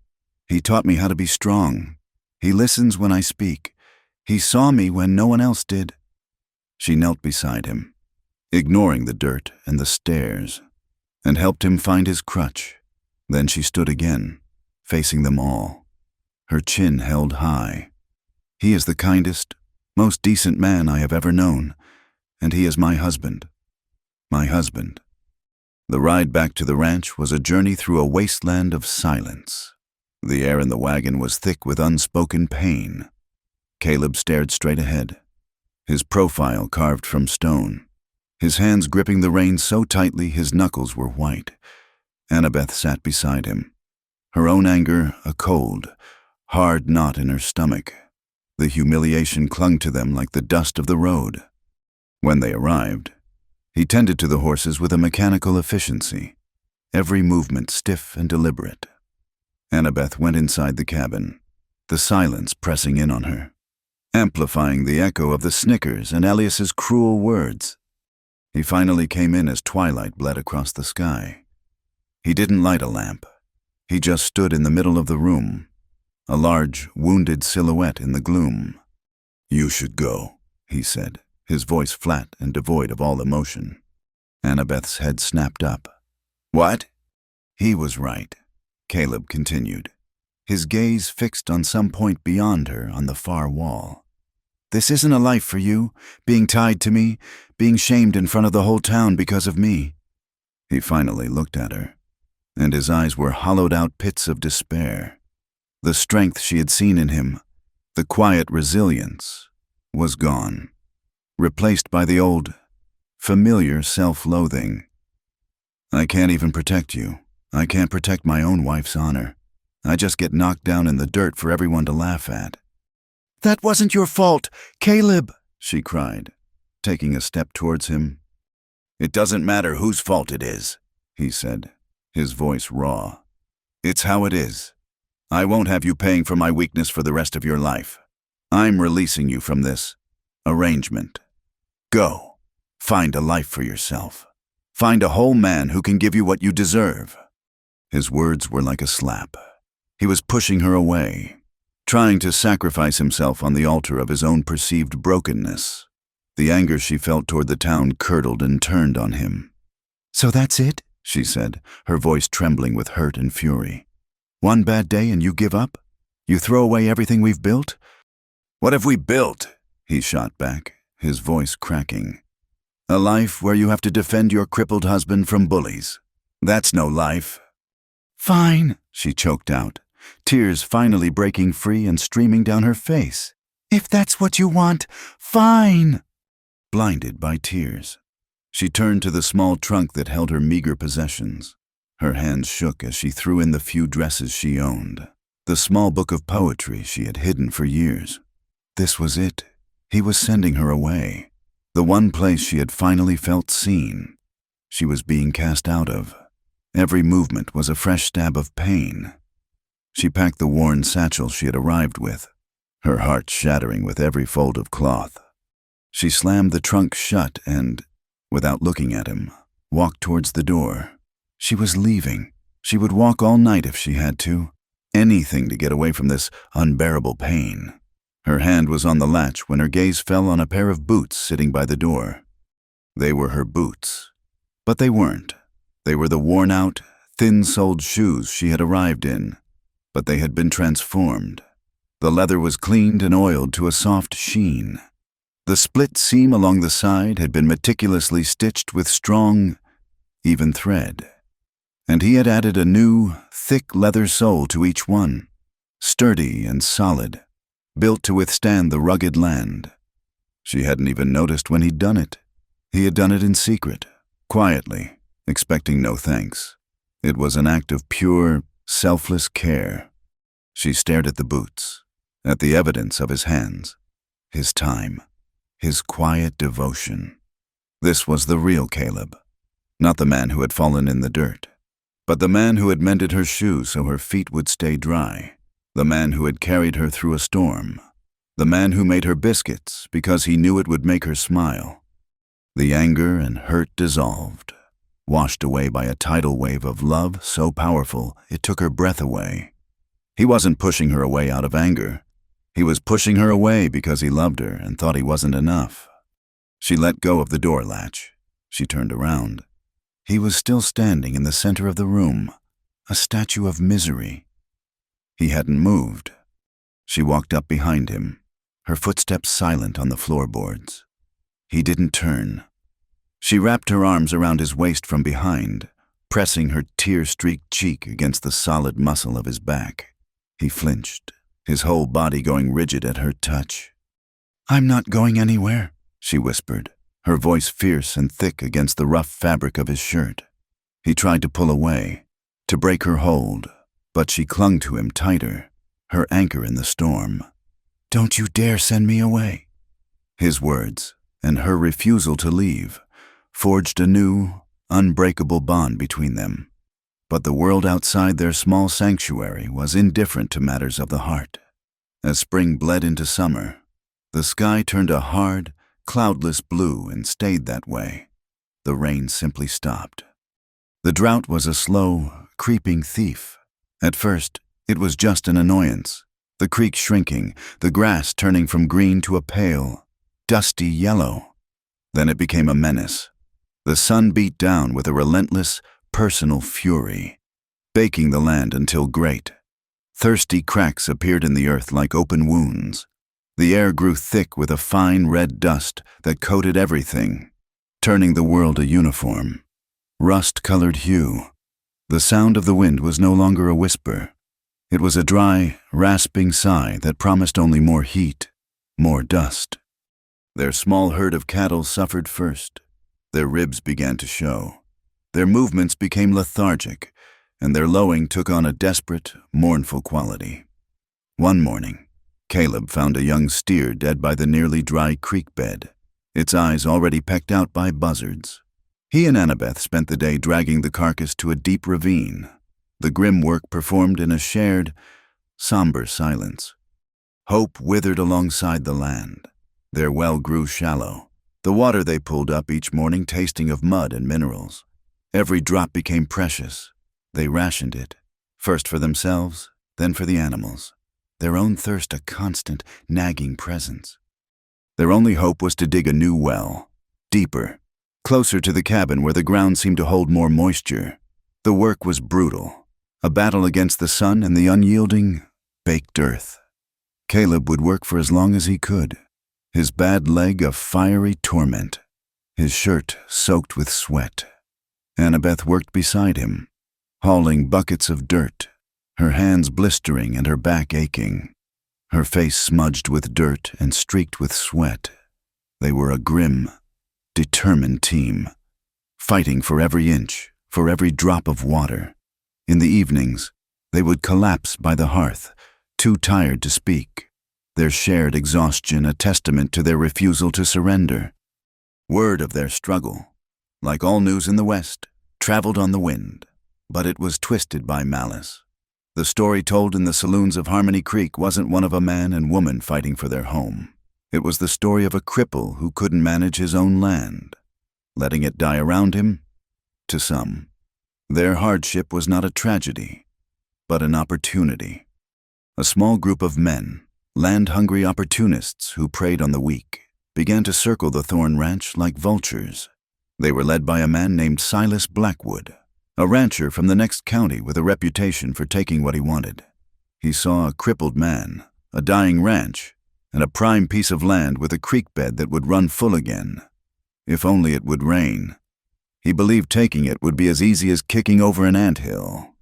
He taught me how to be strong. He listens when I speak. He saw me when no one else did. She knelt beside him, ignoring the dirt and the stares, and helped him find his crutch. Then she stood again, facing them all, her chin held high. He is the kindest, most decent man I have ever known, and he is my husband. My husband. The ride back to the ranch was a journey through a wasteland of silence. The air in the wagon was thick with unspoken pain. Caleb stared straight ahead, his profile carved from stone, his hands gripping the reins so tightly his knuckles were white. Annabeth sat beside him, her own anger a cold, hard knot in her stomach. The humiliation clung to them like the dust of the road. When they arrived, he tended to the horses with a mechanical efficiency, every movement stiff and deliberate. Annabeth went inside the cabin, the silence pressing in on her, amplifying the echo of the snickers and Elias's cruel words. He finally came in as twilight bled across the sky. He didn't light a lamp. He just stood in the middle of the room, a large, wounded silhouette in the gloom. You should go, he said, his voice flat and devoid of all emotion. Annabeth's head snapped up. What? He was right, Caleb continued, his gaze fixed on some point beyond her on the far wall. This isn't a life for you, being tied to me, being shamed in front of the whole town because of me. He finally looked at her, and his eyes were hollowed-out pits of despair. The strength she had seen in him, the quiet resilience, was gone, replaced by the old, familiar self-loathing. I can't even protect you. I can't protect my own wife's honor. I just get knocked down in the dirt for everyone to laugh at. That wasn't your fault, Caleb, she cried. taking a step towards him. "It doesn't matter whose fault it is," he said, his voice raw. "It's how it is. I won't have you paying for my weakness for the rest of your life. I'm releasing you from this arrangement. Go. Find a life for yourself. Find a whole man who can give you what you deserve." His words were like a slap. He was pushing her away, trying to sacrifice himself on the altar of his own perceived brokenness. The anger she felt toward the town curdled and turned on him. "So that's it?" she said, her voice trembling with hurt and fury. "One bad day and you give up? You throw away everything we've built?" "What have we built?" he shot back, his voice cracking. "A life where you have to defend your crippled husband from bullies. That's no life." "Fine," she choked out, tears finally breaking free and streaming down her face. "If that's what you want, fine." Blinded by tears, she turned to the small trunk that held her meager possessions. Her hands shook as she threw in the few dresses she owned, the small book of poetry she had hidden for years. This was it. He was sending her away. The one place she had finally felt seen. She was being cast out of. Every movement was a fresh stab of pain. She packed the worn satchel she had arrived with, her heart shattering with every fold of cloth. She slammed the trunk shut and, without looking at him, walked towards the door. She was leaving. She would walk all night if she had to. Anything to get away from this unbearable pain. Her hand was on the latch when her gaze fell on a pair of boots sitting by the door. They were her boots. But they weren't. They were the worn-out, thin-soled shoes she had arrived in, but they had been transformed. The leather was cleaned and oiled to a soft sheen. The split seam along the side had been meticulously stitched with strong, even thread. And he had added a new, thick leather sole to each one, sturdy and solid, built to withstand the rugged land. She hadn't even noticed when he'd done it. He had done it in secret, quietly, expecting no thanks. It was an act of pure, selfless care. She stared at the boots, at the evidence of his hands, his time, his quiet devotion. This was the real Caleb, not the man who had fallen in the dirt, but the man who had mended her shoes so her feet would stay dry, the man who had carried her through a storm, the man who made her biscuits because he knew it would make her smile. The anger and hurt dissolved, washed away by a tidal wave of love so powerful it took her breath away. He wasn't pushing her away out of anger. He was pushing her away because he loved her and thought he wasn't enough. She let go of the door latch. She turned around. He was still standing in the center of the room, a statue of misery. He hadn't moved. She walked up behind him, her footsteps silent on the floorboards. He didn't turn. She wrapped her arms around his waist from behind, pressing her tear-streaked cheek against the solid muscle of his back. He flinched, his whole body going rigid at her touch. "I'm not going anywhere," she whispered, her voice fierce and thick against the rough fabric of his shirt. He tried to pull away, to break her hold, but she clung to him tighter, her anchor in the storm. "Don't you dare send me away." His words, and her refusal to leave, forged a new, unbreakable bond between them. But the world outside their small sanctuary was indifferent to matters of the heart. As spring bled into summer, the sky turned a hard, cloudless blue and stayed that way. The rain simply stopped. The drought was a slow, creeping thief. At first, it was just an annoyance, the creek shrinking, the grass turning from green to a pale, dusty yellow. Then it became a menace. The sun beat down with a relentless, personal fury, baking the land until great. Thirsty cracks appeared in the earth like open wounds. The air grew thick with a fine red dust that coated everything, turning the world a uniform, rust-colored hue. The sound of the wind was no longer a whisper. It was a dry, rasping sigh that promised only more heat, more dust. Their small herd of cattle suffered first. Their ribs began to show. Their movements became lethargic, and their lowing took on a desperate, mournful quality. One morning, Caleb found a young steer dead by the nearly dry creek bed. its eyes already pecked out by buzzards. He and Annabeth spent the day dragging the carcass to a deep ravine, the grim work performed in a shared, somber silence. Hope withered alongside the land. Their well grew shallow, the water they pulled up each morning tasting of mud and minerals. Every drop became precious. They rationed it, first for themselves, then for the animals, their own thirst a constant, nagging presence. Their only hope was to dig a new well, deeper, closer to the cabin where the ground seemed to hold more moisture. The work was brutal, a battle against the sun and the unyielding, baked earth. Caleb would work for as long as he could, his bad leg a fiery torment, his shirt soaked with sweat. Annabeth worked beside him, hauling buckets of dirt, her hands blistering and her back aching, her face smudged with dirt and streaked with sweat. They were a grim, determined team, fighting for every inch, for every drop of water. In the evenings, they would collapse by the hearth, too tired to speak, their shared exhaustion a testament to their refusal to surrender. Word of their struggle, like all news in the West, traveled on the wind, but it was twisted by malice. The story told in the saloons of Harmony Creek wasn't one of a man and woman fighting for their home. It was the story of a cripple who couldn't manage his own land, letting it die around him, to some. Their hardship was not a tragedy, but an opportunity. A small group of men, land-hungry opportunists who preyed on the weak, began to circle the Thorn Ranch like vultures. They were led by a man named Silas Blackwood, a rancher from the next county with a reputation for taking what he wanted. He saw a crippled man, a dying ranch, and a prime piece of land with a creek bed that would run full again. If only it would rain. He believed taking it would be as easy as kicking over an anthill.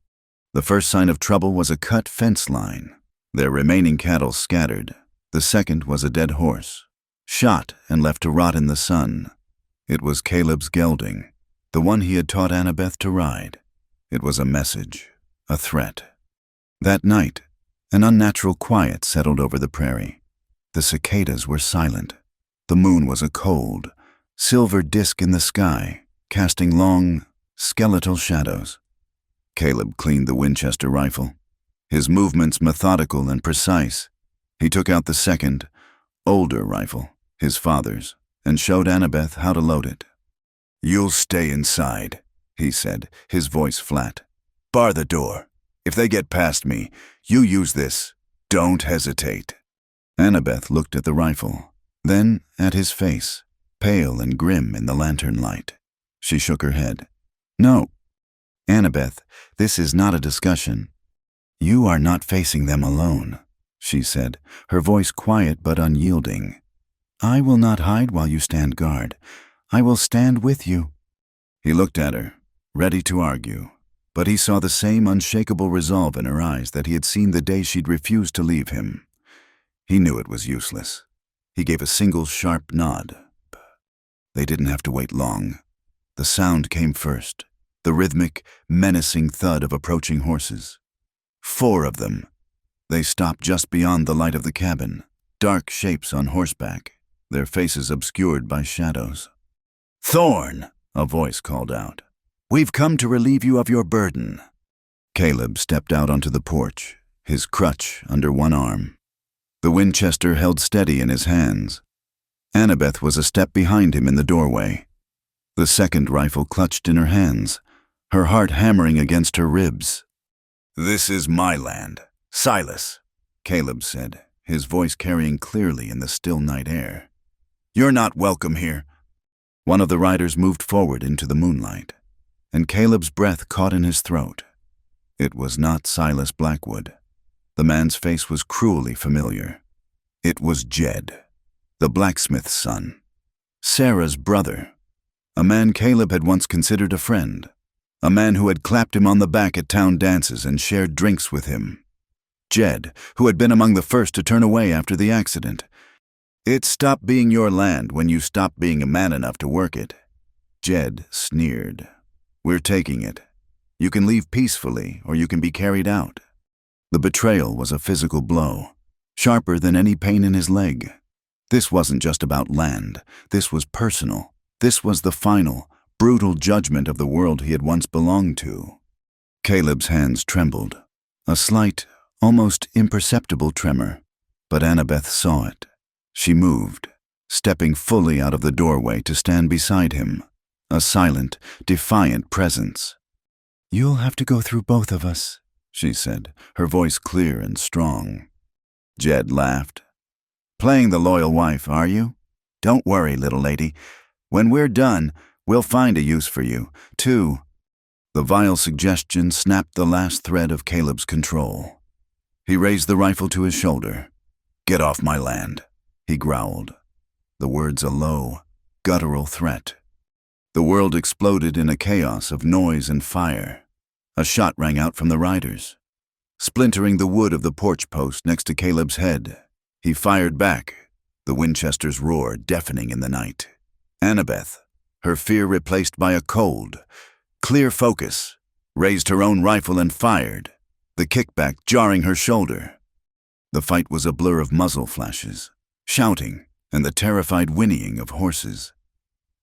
The first sign of trouble was a cut fence line, their remaining cattle scattered. The second was a dead horse, shot and left to rot in the sun. It was Caleb's gelding, the one he had taught Annabeth to ride. It was a message, a threat. That night, an unnatural quiet settled over the prairie. The cicadas were silent. The moon was a cold, silver disk in the sky, casting long, skeletal shadows. Caleb cleaned the Winchester rifle, his movements methodical and precise. He took out the second, older rifle, his father's, and showed Annabeth how to load it. "You'll stay inside," he said, his voice flat. "Bar the door. If they get past me, you use this. Don't hesitate." Annabeth looked at the rifle, then at his face, pale and grim in the lantern light. She shook her head. "No, Annabeth, this is not a discussion. You are not facing them alone," she said, her voice quiet but unyielding. "I will not hide while you stand guard. I will stand with you." He looked at her, ready to argue, but he saw the same unshakable resolve in her eyes that he had seen the day she'd refused to leave him. He knew it was useless. He gave a single sharp nod. They didn't have to wait long. The sound came first, the rhythmic, menacing thud of approaching horses. 4 of them. They stopped just beyond the light of the cabin, dark shapes on horseback, their faces obscured by shadows. "Thorn," a voice called out. "We've come to relieve you of your burden." Caleb stepped out onto the porch, his crutch under one arm. The Winchester held steady in his hands. Annabeth was a step behind him in the doorway, the second rifle clutched in her hands, her heart hammering against her ribs. "This is my land, Silas," Caleb said, his voice carrying clearly in the still night air. "You're not welcome here." One of the riders moved forward into the moonlight, and Caleb's breath caught in his throat. It was not Silas Blackwood. The man's face was cruelly familiar. It was Jed, the blacksmith's son, Sarah's brother, a man Caleb had once considered a friend, a man who had clapped him on the back at town dances and shared drinks with him. Jed, who had been among the first to turn away after the accident. "It stopped being your land when you stopped being a man enough to work it." Jed sneered. "We're taking it. You can leave peacefully, or you can be carried out." The betrayal was a physical blow, sharper than any pain in his leg. This wasn't just about land. This was personal. This was the final, brutal judgment of the world he had once belonged to. Caleb's hands trembled. A slight, almost imperceptible tremor. But Annabeth saw it. She moved, stepping fully out of the doorway to stand beside him. A silent, defiant presence. "You'll have to go through both of us," she said, her voice clear and strong. Jed laughed. "Playing the loyal wife, are you? Don't worry, little lady. When we're done, we'll find a use for you, too." The vile suggestion snapped the last thread of Caleb's control. He raised the rifle to his shoulder. "Get off my land," he growled. The words a low, guttural threat. The world exploded in a chaos of noise and fire. A shot rang out from the riders, splintering the wood of the porch post next to Caleb's head. He fired back, the Winchester's roar deafening in the night. Annabeth, her fear replaced by a cold, clear focus, raised her own rifle and fired, the kickback jarring her shoulder. The fight was a blur of muzzle flashes, shouting, and the terrified whinnying of horses.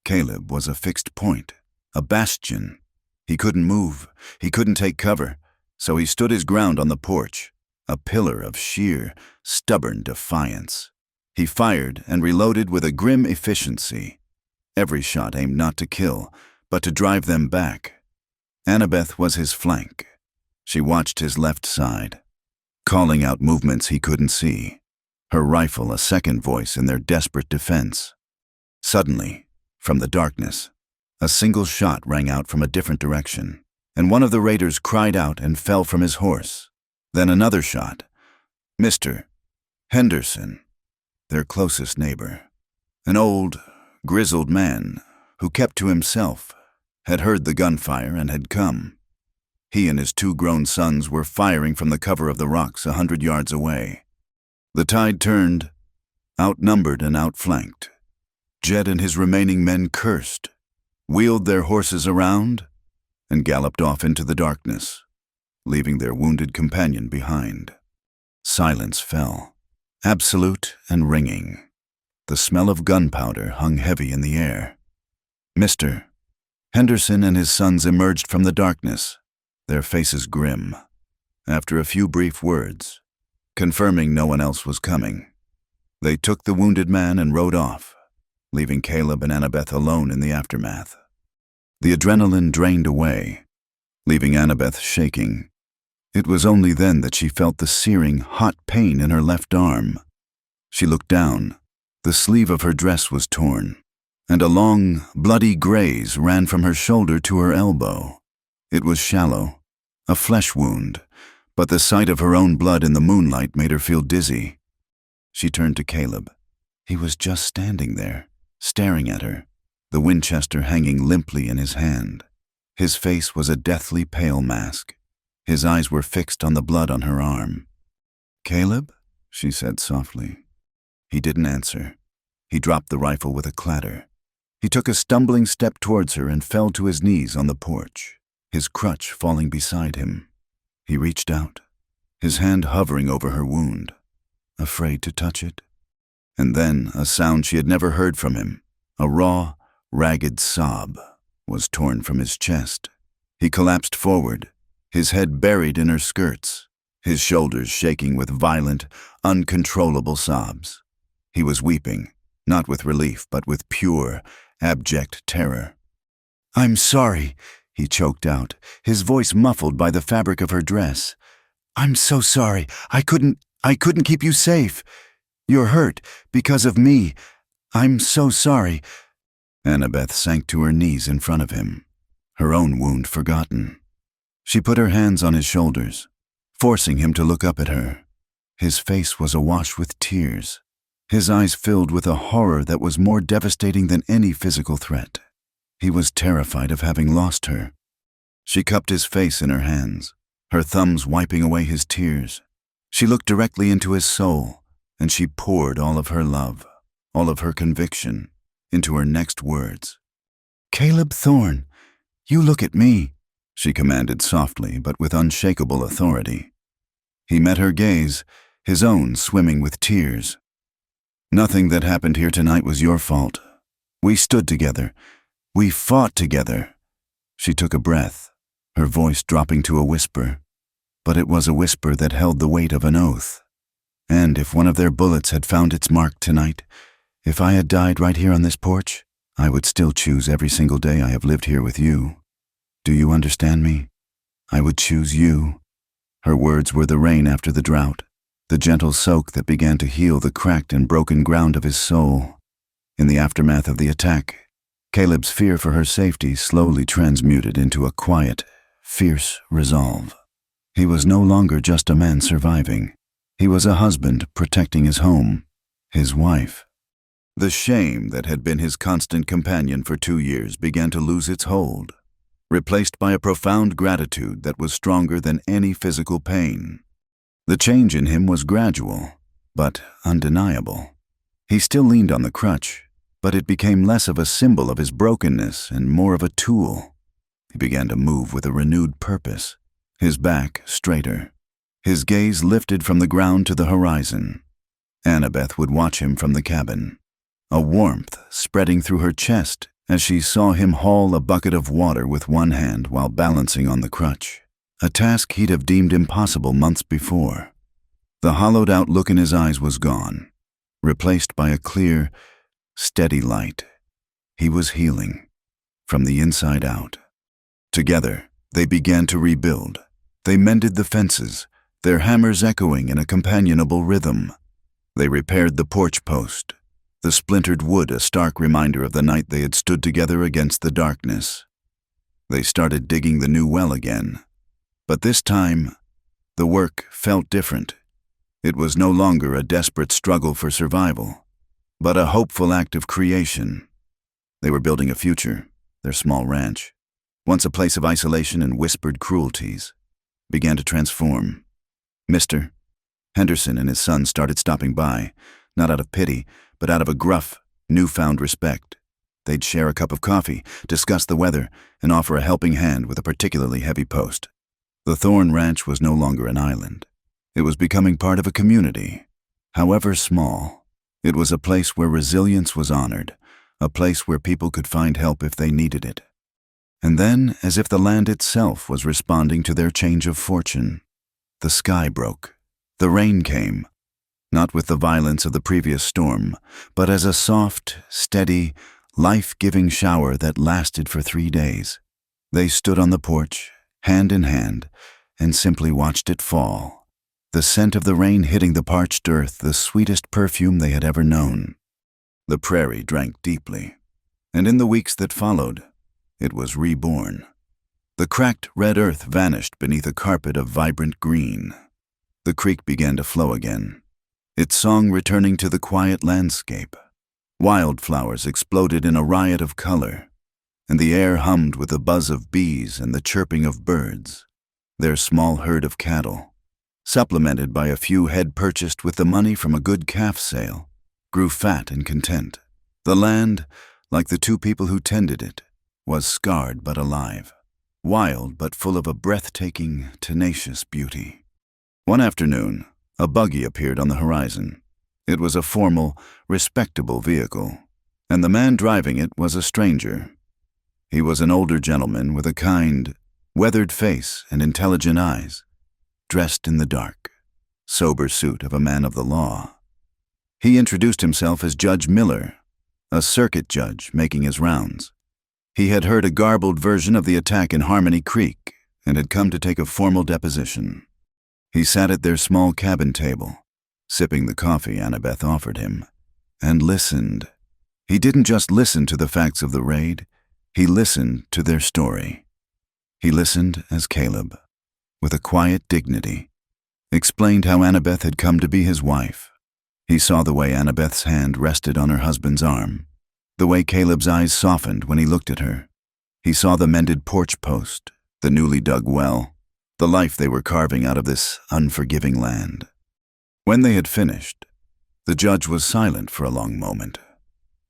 Caleb was a fixed point, a bastion. He couldn't move, he couldn't take cover, so he stood his ground on the porch, a pillar of sheer, stubborn defiance. He fired and reloaded with a grim efficiency. Every shot aimed not to kill, but to drive them back. Annabeth was his flank. She watched his left side, calling out movements he couldn't see, her rifle a second voice in their desperate defense. Suddenly, from the darkness, a single shot rang out from a different direction, and one of the raiders cried out and fell from his horse. Then another shot. Mr. Henderson, their closest neighbor, an old, grizzled man who kept to himself, had heard the gunfire and had come. He and his 2 grown sons were firing from the cover of the rocks 100 yards away. The tide turned, outnumbered and outflanked. Jed and his remaining men cursed, wheeled their horses around, and galloped off into the darkness, leaving their wounded companion behind. Silence fell, absolute and ringing. The smell of gunpowder hung heavy in the air. Mr. Henderson and his sons emerged from the darkness, their faces grim. After a few brief words, confirming no one else was coming, they took the wounded man and rode off, leaving Caleb and Annabeth alone in the aftermath. The adrenaline drained away, leaving Annabeth shaking. It was only then that she felt the searing, hot pain in her left arm. She looked down. The sleeve of her dress was torn, and a long, bloody graze ran from her shoulder to her elbow. It was shallow, a flesh wound, but the sight of her own blood in the moonlight made her feel dizzy. She turned to Caleb. He was just standing there, staring at her, the Winchester hanging limply in his hand. His face was a deathly pale mask. His eyes were fixed on the blood on her arm. "Caleb?" she said softly. He didn't answer. He dropped the rifle with a clatter. He took a stumbling step towards her and fell to his knees on the porch, his crutch falling beside him. He reached out, his hand hovering over her wound, afraid to touch it. And then a sound she had never heard from him, a raw, ragged sob, was torn from his chest. He collapsed forward, his head buried in her skirts, his shoulders shaking with violent, uncontrollable sobs. He was weeping, not with relief, but with pure, abject terror. "I'm sorry," he choked out, his voice muffled by the fabric of her dress. "I'm so sorry. I couldn't keep you safe. You're hurt because of me. I'm so sorry." Annabeth sank to her knees in front of him, her own wound forgotten. She put her hands on his shoulders, forcing him to look up at her. His face was awash with tears, his eyes filled with a horror that was more devastating than any physical threat. He was terrified of having lost her. She cupped his face in her hands, her thumbs wiping away his tears. She looked directly into his soul, and she poured all of her love, all of her conviction, into her next words. "Caleb Thorne, you look at me," she commanded softly but with unshakable authority. He met her gaze, his own swimming with tears. Nothing that happened here tonight was your fault. We stood together. We fought together." She took a breath, her voice dropping to a whisper. But it was a whisper that held the weight of an oath. "And if one of their bullets had found its mark tonight, if I had died right here on this porch, I would still choose every single day I have lived here with you. Do you understand me? I would choose you." Her words were the rain after the drought, the gentle soak that began to heal the cracked and broken ground of his soul. In the aftermath of the attack, Caleb's fear for her safety slowly transmuted into a quiet, fierce resolve. He was no longer just a man surviving. He was a husband protecting his home, his wife. The shame that had been his constant companion for 2 years began to lose its hold, replaced by a profound gratitude that was stronger than any physical pain. The change in him was gradual, but undeniable. He still leaned on the crutch, but it became less of a symbol of his brokenness and more of a tool. He began to move with a renewed purpose, his back straighter, his gaze lifted from the ground to the horizon. Annabeth would watch him from the cabin, a warmth spreading through her chest as she saw him haul a bucket of water with one hand while balancing on the crutch, a task he'd have deemed impossible months before. The hollowed-out look in his eyes was gone, replaced by a clear, steady light. He was healing, from the inside out. Together, they began to rebuild. They mended the fences, their hammers echoing in a companionable rhythm. They repaired the porch post, the splintered wood a stark reminder of the night they had stood together against the darkness. They started digging the new well again. But this time, the work felt different. It was no longer a desperate struggle for survival, but a hopeful act of creation. They were building a future, their small ranch, once a place of isolation and whispered cruelties, began to transform. Mr. Henderson and his son started stopping by, not out of pity, but out of a gruff, newfound respect. They'd share a cup of coffee, discuss the weather, and offer a helping hand with a particularly heavy post. The Thorn Ranch was no longer an island. It was becoming part of a community. However small, it was a place where resilience was honored, a place where people could find help if they needed it. And then, as if the land itself was responding to their change of fortune, the sky broke. The rain came, not with the violence of the previous storm, but as a soft, steady, life-giving shower that lasted for 3 days. They stood on the porch, hand in hand, and simply watched it fall, the scent of the rain hitting the parched earth the sweetest perfume they had ever known. The prairie drank deeply, and in the weeks that followed, it was reborn. The cracked red earth vanished beneath a carpet of vibrant green. The creek began to flow again, its song returning to the quiet landscape. Wildflowers exploded in a riot of color, and the air hummed with the buzz of bees and the chirping of birds. Their small herd of cattle, supplemented by a few head purchased with the money from a good calf sale, grew fat and content. The land, like the 2 people who tended it, was scarred but alive, wild but full of a breathtaking, tenacious beauty. One afternoon, a buggy appeared on the horizon. It was a formal, respectable vehicle, and the man driving it was a stranger. He was an older gentleman with a kind, weathered face and intelligent eyes, dressed in the dark, sober suit of a man of the law. He introduced himself as Judge Miller, a circuit judge making his rounds. He had heard a garbled version of the attack in Harmony Creek and had come to take a formal deposition. He sat at their small cabin table, sipping the coffee Annabeth offered him, and listened. He didn't just listen to the facts of the raid, he listened to their story. He listened as Caleb, with a quiet dignity, explained how Annabeth had come to be his wife. He saw the way Annabeth's hand rested on her husband's arm, the way Caleb's eyes softened when he looked at her. He saw the mended porch post, the newly dug well, the life they were carving out of this unforgiving land. When they had finished, the judge was silent for a long moment,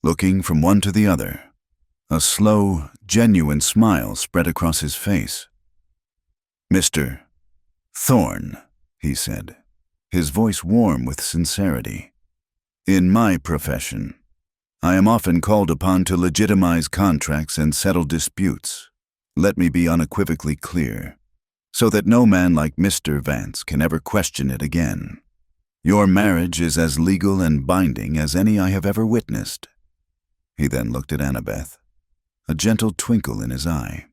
looking from one to the other. A slow, genuine smile spread across his face. "Mr. Thorne," he said, his voice warm with sincerity, In my profession, I am often called upon to legitimize contracts and settle disputes. Let me be unequivocally clear, so that no man like Mr. Vance can ever question it again. Your marriage is as legal and binding as any I have ever witnessed." He then looked at Annabeth, a gentle twinkle in his eye.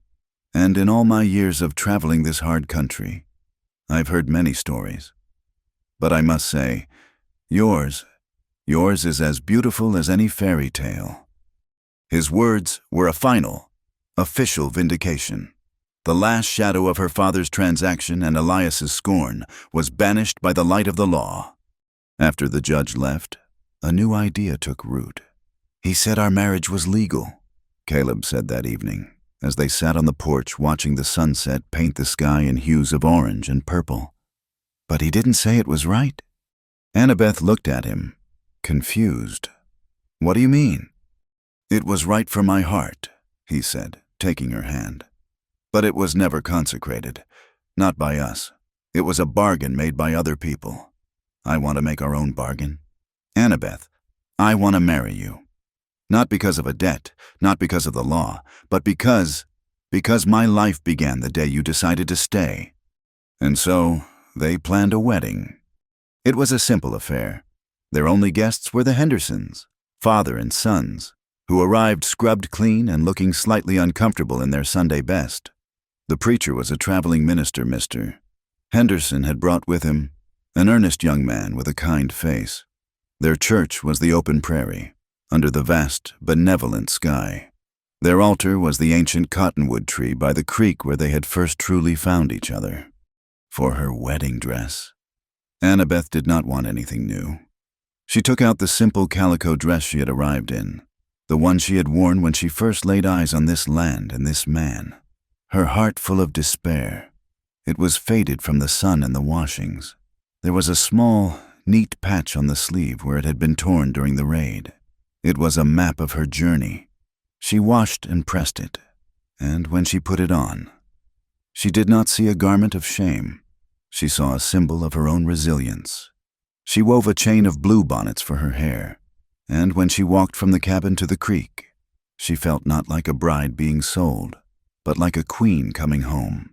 "And in all my years of traveling this hard country, I've heard many stories. But I must say, yours is as beautiful as any fairy tale." His words were a final, official vindication. The last shadow of her father's transaction and Elias's scorn was banished by the light of the law. After the judge left, a new idea took root. "He said our marriage was legal," Caleb said that evening, as they sat on the porch watching the sunset paint the sky in hues of orange and purple. "But he didn't say it was right." Annabeth looked at him, confused. "What do you mean?" "It was right for my heart," he said, taking her hand. "But it was never consecrated. Not by us. It was a bargain made by other people. I want to make our own bargain. Annabeth, I want to marry you. Not because of a debt, not because of the law, but because my life began the day you decided to stay." And so they planned a wedding. It was a simple affair. Their only guests were the Hendersons, father and sons, who arrived scrubbed clean and looking slightly uncomfortable in their Sunday best. The preacher was a traveling minister, Mr. Henderson had brought with him an earnest young man with a kind face. Their church was the open prairie, under the vast, benevolent sky. Their altar was the ancient cottonwood tree by the creek where they had first truly found each other. For her wedding dress, Annabeth did not want anything new. She took out the simple calico dress she had arrived in, the one she had worn when she first laid eyes on this land and this man. Her heart full of despair. It was faded from the sun and the washings. There was a small, neat patch on the sleeve where it had been torn during the raid. It was a map of her journey. She washed and pressed it, and when she put it on, she did not see a garment of shame. She saw a symbol of her own resilience. She wove a chain of blue bonnets for her hair, and when she walked from the cabin to the creek, she felt not like a bride being sold, but like a queen coming home.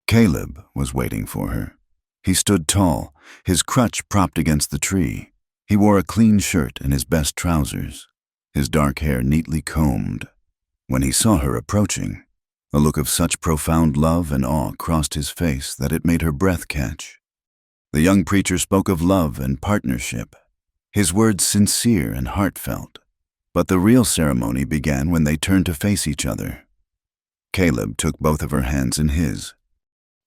Caleb was waiting for her. He stood tall, his crutch propped against the tree. He wore a clean shirt and his best trousers, his dark hair neatly combed. When he saw her approaching, a look of such profound love and awe crossed his face that it made her breath catch. The young preacher spoke of love and partnership, his words sincere and heartfelt. But the real ceremony began when they turned to face each other. Caleb took both of her hands in his.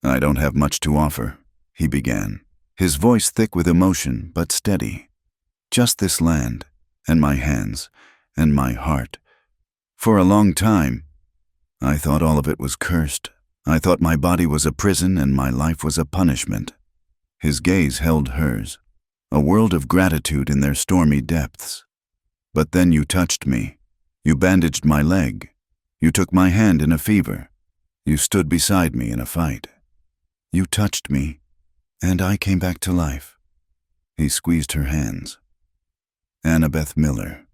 "I don't have much to offer," he began, his voice thick with emotion but steady. "Just this land, and my hands, and my heart. For a long time, I thought all of it was cursed. I thought my body was a prison and my life was a punishment." His gaze held hers, a world of gratitude in their stormy depths. "But then you touched me. You bandaged my leg. You took my hand in a fever. You stood beside me in a fight. You touched me, and I came back to life." He squeezed her hands. "Annabeth Miller,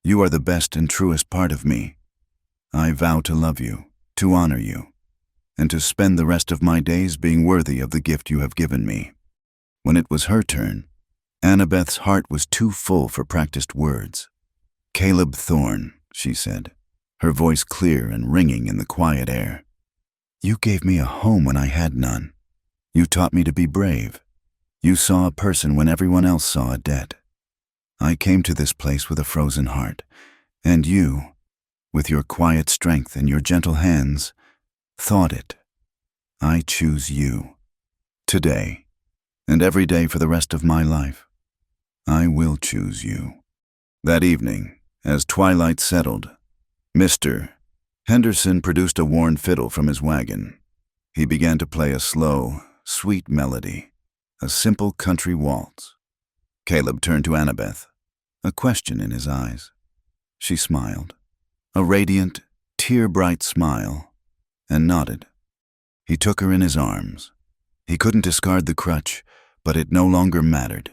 you are the best and truest part of me. I vow to love you, to honor you, and to spend the rest of my days being worthy of the gift you have given me." When it was her turn, Annabeth's heart was too full for practiced words. "Caleb Thorne," she said, her voice clear and ringing in the quiet air. "You gave me a home when I had none. You taught me to be brave. You saw a person when everyone else saw a debt. I came to this place with a frozen heart, and you, with your quiet strength and your gentle hands, thought it. I choose you. Today, and every day for the rest of my life, I will choose you." That evening, as twilight settled, Mr. Henderson produced a worn fiddle from his wagon. He began to play a slow, sweet melody, a simple country waltz. Caleb turned to Annabeth, a question in his eyes. She smiled, a radiant, tear-bright smile, and nodded. He took her in his arms. He couldn't discard the crutch, but it no longer mattered.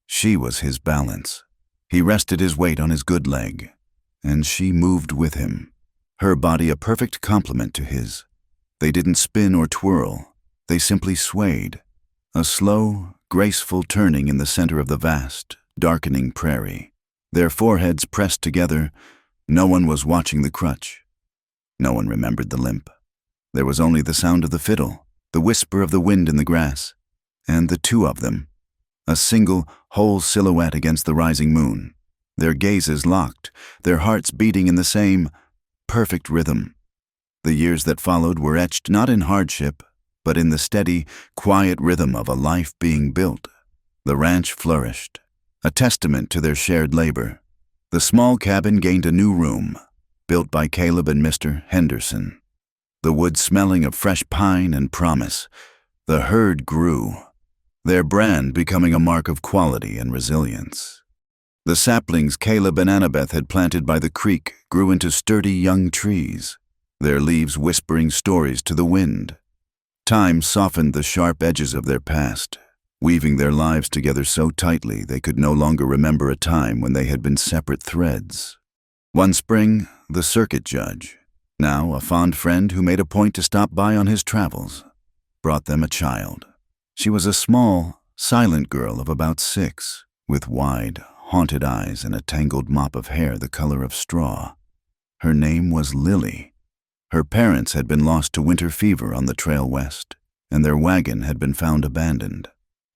She was his balance, He rested his weight on his good leg, and she moved with him, her body a perfect complement to his. They didn't spin or twirl, they simply swayed, a slow, graceful turning in the center of the vast, darkening prairie. Their foreheads pressed together. No one was watching the crutch. No one remembered the limp. There was only the sound of the fiddle, the whisper of the wind in the grass, and the two of them, a single, whole silhouette against the rising moon, their gazes locked, their hearts beating in the same perfect rhythm. The years that followed were etched not in hardship, but in the steady, quiet rhythm of a life being built. The ranch flourished, a testament to their shared labor. The small cabin gained a new room, built by Caleb and Mr. Henderson. The wood smelling of fresh pine and promise. The herd grew, their brand becoming a mark of quality and resilience. The saplings Caleb and Annabeth had planted by the creek grew into sturdy young trees, their leaves whispering stories to the wind. Time softened the sharp edges of their past, weaving their lives together so tightly they could no longer remember a time when they had been separate threads. One spring, the circuit judge, now a fond friend who made a point to stop by on his travels, brought them a child. She was a small, silent girl of about 6, with wide, haunted eyes and a tangled mop of hair the color of straw. Her name was Lily. Her parents had been lost to winter fever on the trail west, and their wagon had been found abandoned.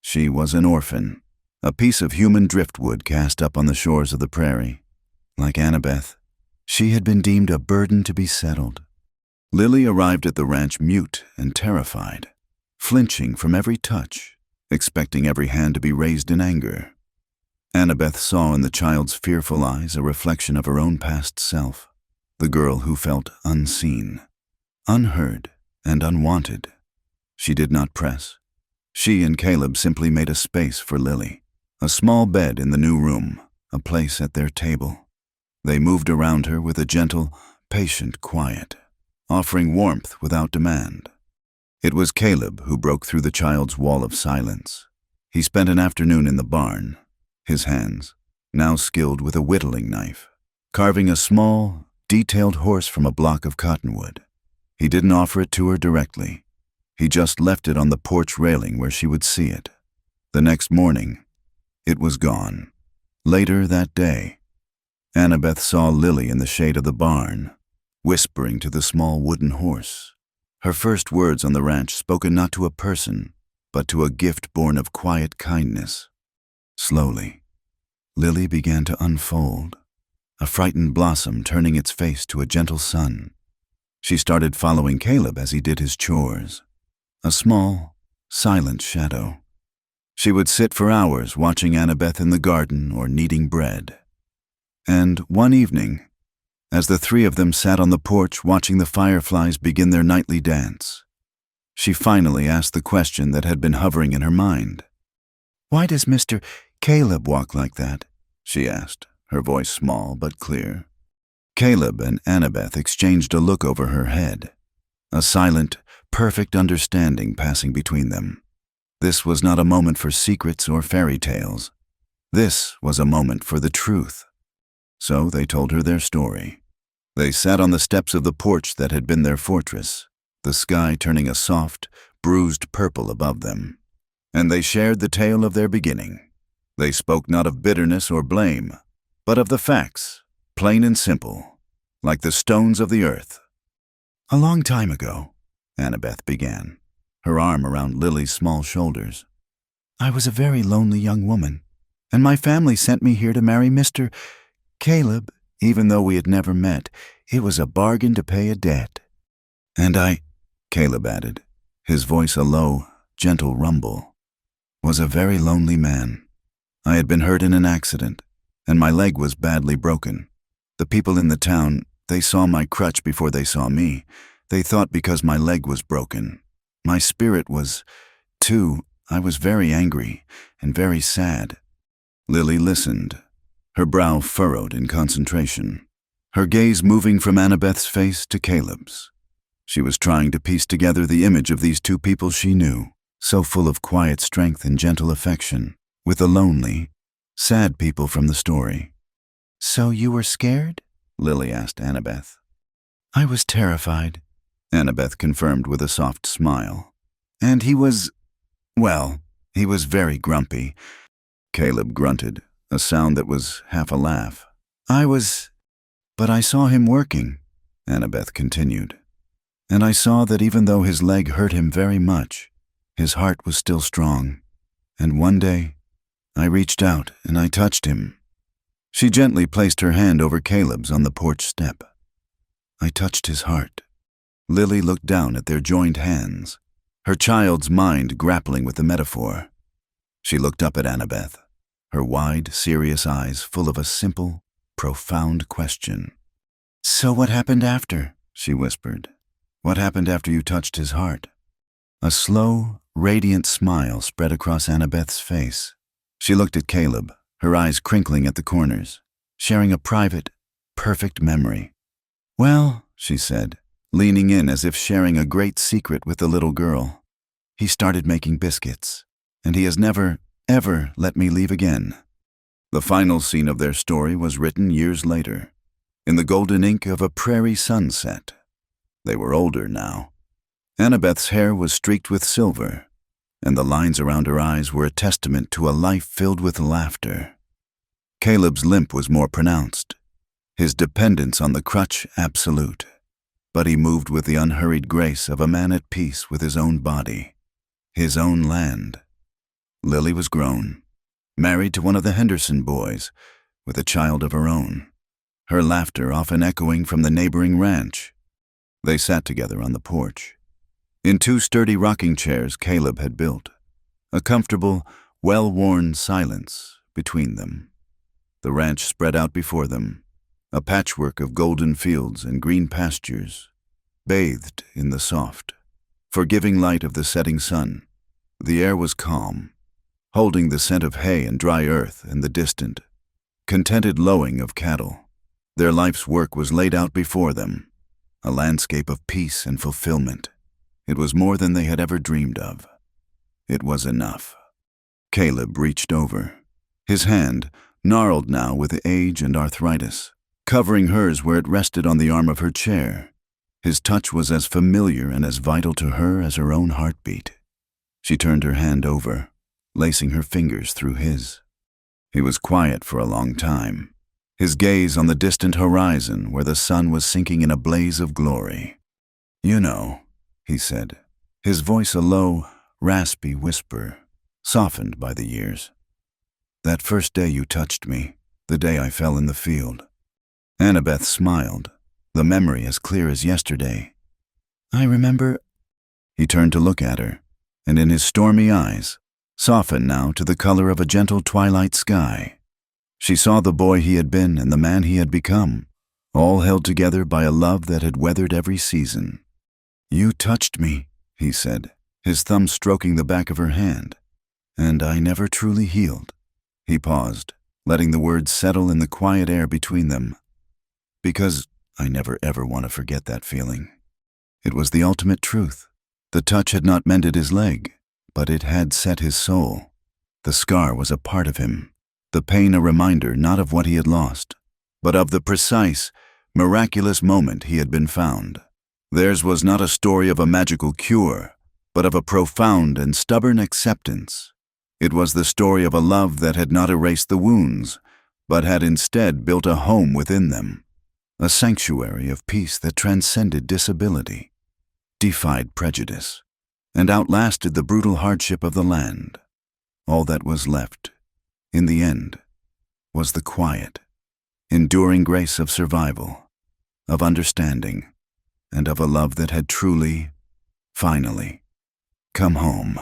She was an orphan, a piece of human driftwood cast up on the shores of the prairie. Like Annabeth, she had been deemed a burden to be settled. Lily arrived at the ranch mute and terrified, flinching from every touch, expecting every hand to be raised in anger. Annabeth saw in the child's fearful eyes a reflection of her own past self, the girl who felt unseen, unheard, and unwanted. She did not press. She and Caleb simply made a space for Lily, a small bed in the new room, a place at their table. They moved around her with a gentle, patient quiet, offering warmth without demand. It was Caleb who broke through the child's wall of silence. He spent an afternoon in the barn, his hands, now skilled with a whittling knife, carving a small, detailed horse from a block of cottonwood. He didn't offer it to her directly. He just left it on the porch railing where she would see it. The next morning, it was gone. Later that day, Annabeth saw Lily in the shade of the barn, whispering to the small wooden horse. Her first words on the ranch spoken not to a person, but to a gift born of quiet kindness. Slowly, Lily began to unfold, a frightened blossom turning its face to a gentle sun. She started following Caleb as he did his chores, a small, silent shadow. She would sit for hours watching Annabeth in the garden or kneading bread. And one evening, as the three of them sat on the porch watching the fireflies begin their nightly dance, she finally asked the question that had been hovering in her mind. "Why does Mr. Caleb walk like that?" she asked, her voice small but clear. Caleb and Annabeth exchanged a look over her head, a silent, perfect understanding passing between them. This was not a moment for secrets or fairy tales. This was a moment for the truth. So they told her their story. They sat on the steps of the porch that had been their fortress, the sky turning a soft, bruised purple above them. And they shared the tale of their beginning. They spoke not of bitterness or blame, but of the facts, plain and simple, like the stones of the earth. "A long time ago," Annabeth began, her arm around Lily's small shoulders, "I was a very lonely young woman, and my family sent me here to marry Mr. Caleb. Even though we had never met, it was a bargain to pay a debt. And I," Caleb added, his voice a low, gentle rumble, "was a very lonely man. I had been hurt in an accident, and my leg was badly broken. The people in the town, they saw my crutch before they saw me. They thought because my leg was broken. My spirit was, too. I was very angry and very sad." Lily listened, her brow furrowed in concentration, her gaze moving from Annabeth's face to Caleb's. She was trying to piece together the image of these two people she knew, so full of quiet strength and gentle affection, with the lonely, sad people from the story. "So you were scared?" Lily asked Annabeth. "I was terrified," Annabeth confirmed with a soft smile. "And he was very grumpy." Caleb grunted, a sound that was half a laugh. But I saw him working," Annabeth continued. "And I saw that even though his leg hurt him very much, his heart was still strong. And one day, I reached out and I touched him." She gently placed her hand over Caleb's on the porch step. "I touched his heart." Lily looked down at their joined hands, her child's mind grappling with the metaphor. She looked up at Annabeth, her wide, serious eyes full of a simple, profound question. "So what happened after?" she whispered. "What happened after you touched his heart?" A slow, radiant smile spread across Annabeth's face. She looked at Caleb, her eyes crinkling at the corners, sharing a private, perfect memory. "Well," she said, leaning in as if sharing a great secret with the little girl, "he started making biscuits, and he has never, ever let me leave again." The final scene of their story was written years later, in the golden ink of a prairie sunset. They were older now. Annabeth's hair was streaked with silver, and the lines around her eyes were a testament to a life filled with laughter. Caleb's limp was more pronounced, his dependence on the crutch absolute, but he moved with the unhurried grace of a man at peace with his own body, his own land. Lily was grown, married to one of the Henderson boys, with a child of her own, her laughter often echoing from the neighboring ranch. They sat together on the porch, in two sturdy rocking chairs Caleb had built, a comfortable, well-worn silence between them. The ranch spread out before them, a patchwork of golden fields and green pastures, bathed in the soft, forgiving light of the setting sun. The air was calm, holding the scent of hay and dry earth and the distant, contented lowing of cattle. Their life's work was laid out before them, a landscape of peace and fulfillment. It was more than they had ever dreamed of. It was enough. Caleb reached over, his hand, gnarled now with age and arthritis, covering hers where it rested on the arm of her chair. His touch was as familiar and as vital to her as her own heartbeat. She turned her hand over, lacing her fingers through his. He was quiet for a long time, his gaze on the distant horizon where the sun was sinking in a blaze of glory. "You know," he said, his voice a low, raspy whisper, softened by the years. "That first day you touched me, the day I fell in the field." Annabeth smiled, the memory as clear as yesterday. "I remember." He turned to look at her, and in his stormy eyes, softened now to the color of a gentle twilight sky, she saw the boy he had been and the man he had become, all held together by a love that had weathered every season. "You touched me," he said, his thumb stroking the back of her hand, "and I never truly healed." He paused, letting the words settle in the quiet air between them. "Because I never ever want to forget that feeling. It was the ultimate truth. The touch had not mended his leg, but it had set his soul. The scar was a part of him, the pain a reminder not of what he had lost, but of the precise, miraculous moment he had been found. Theirs was not a story of a magical cure, but of a profound and stubborn acceptance. It was the story of a love that had not erased the wounds, but had instead built a home within them, a sanctuary of peace that transcended disability, defied prejudice, and outlasted the brutal hardship of the land. All that was left, in the end, was the quiet, enduring grace of survival, of understanding, and of a love that had truly, finally, come home.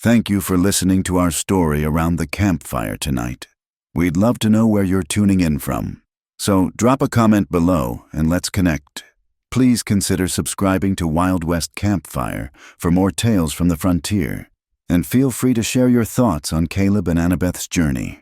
Thank you for listening to our story around the campfire tonight. We'd love to know where you're tuning in from, so drop a comment below and let's connect. Please consider subscribing to Wild West Campfire for more tales from the frontier, and feel free to share your thoughts on Caleb and Annabeth's journey.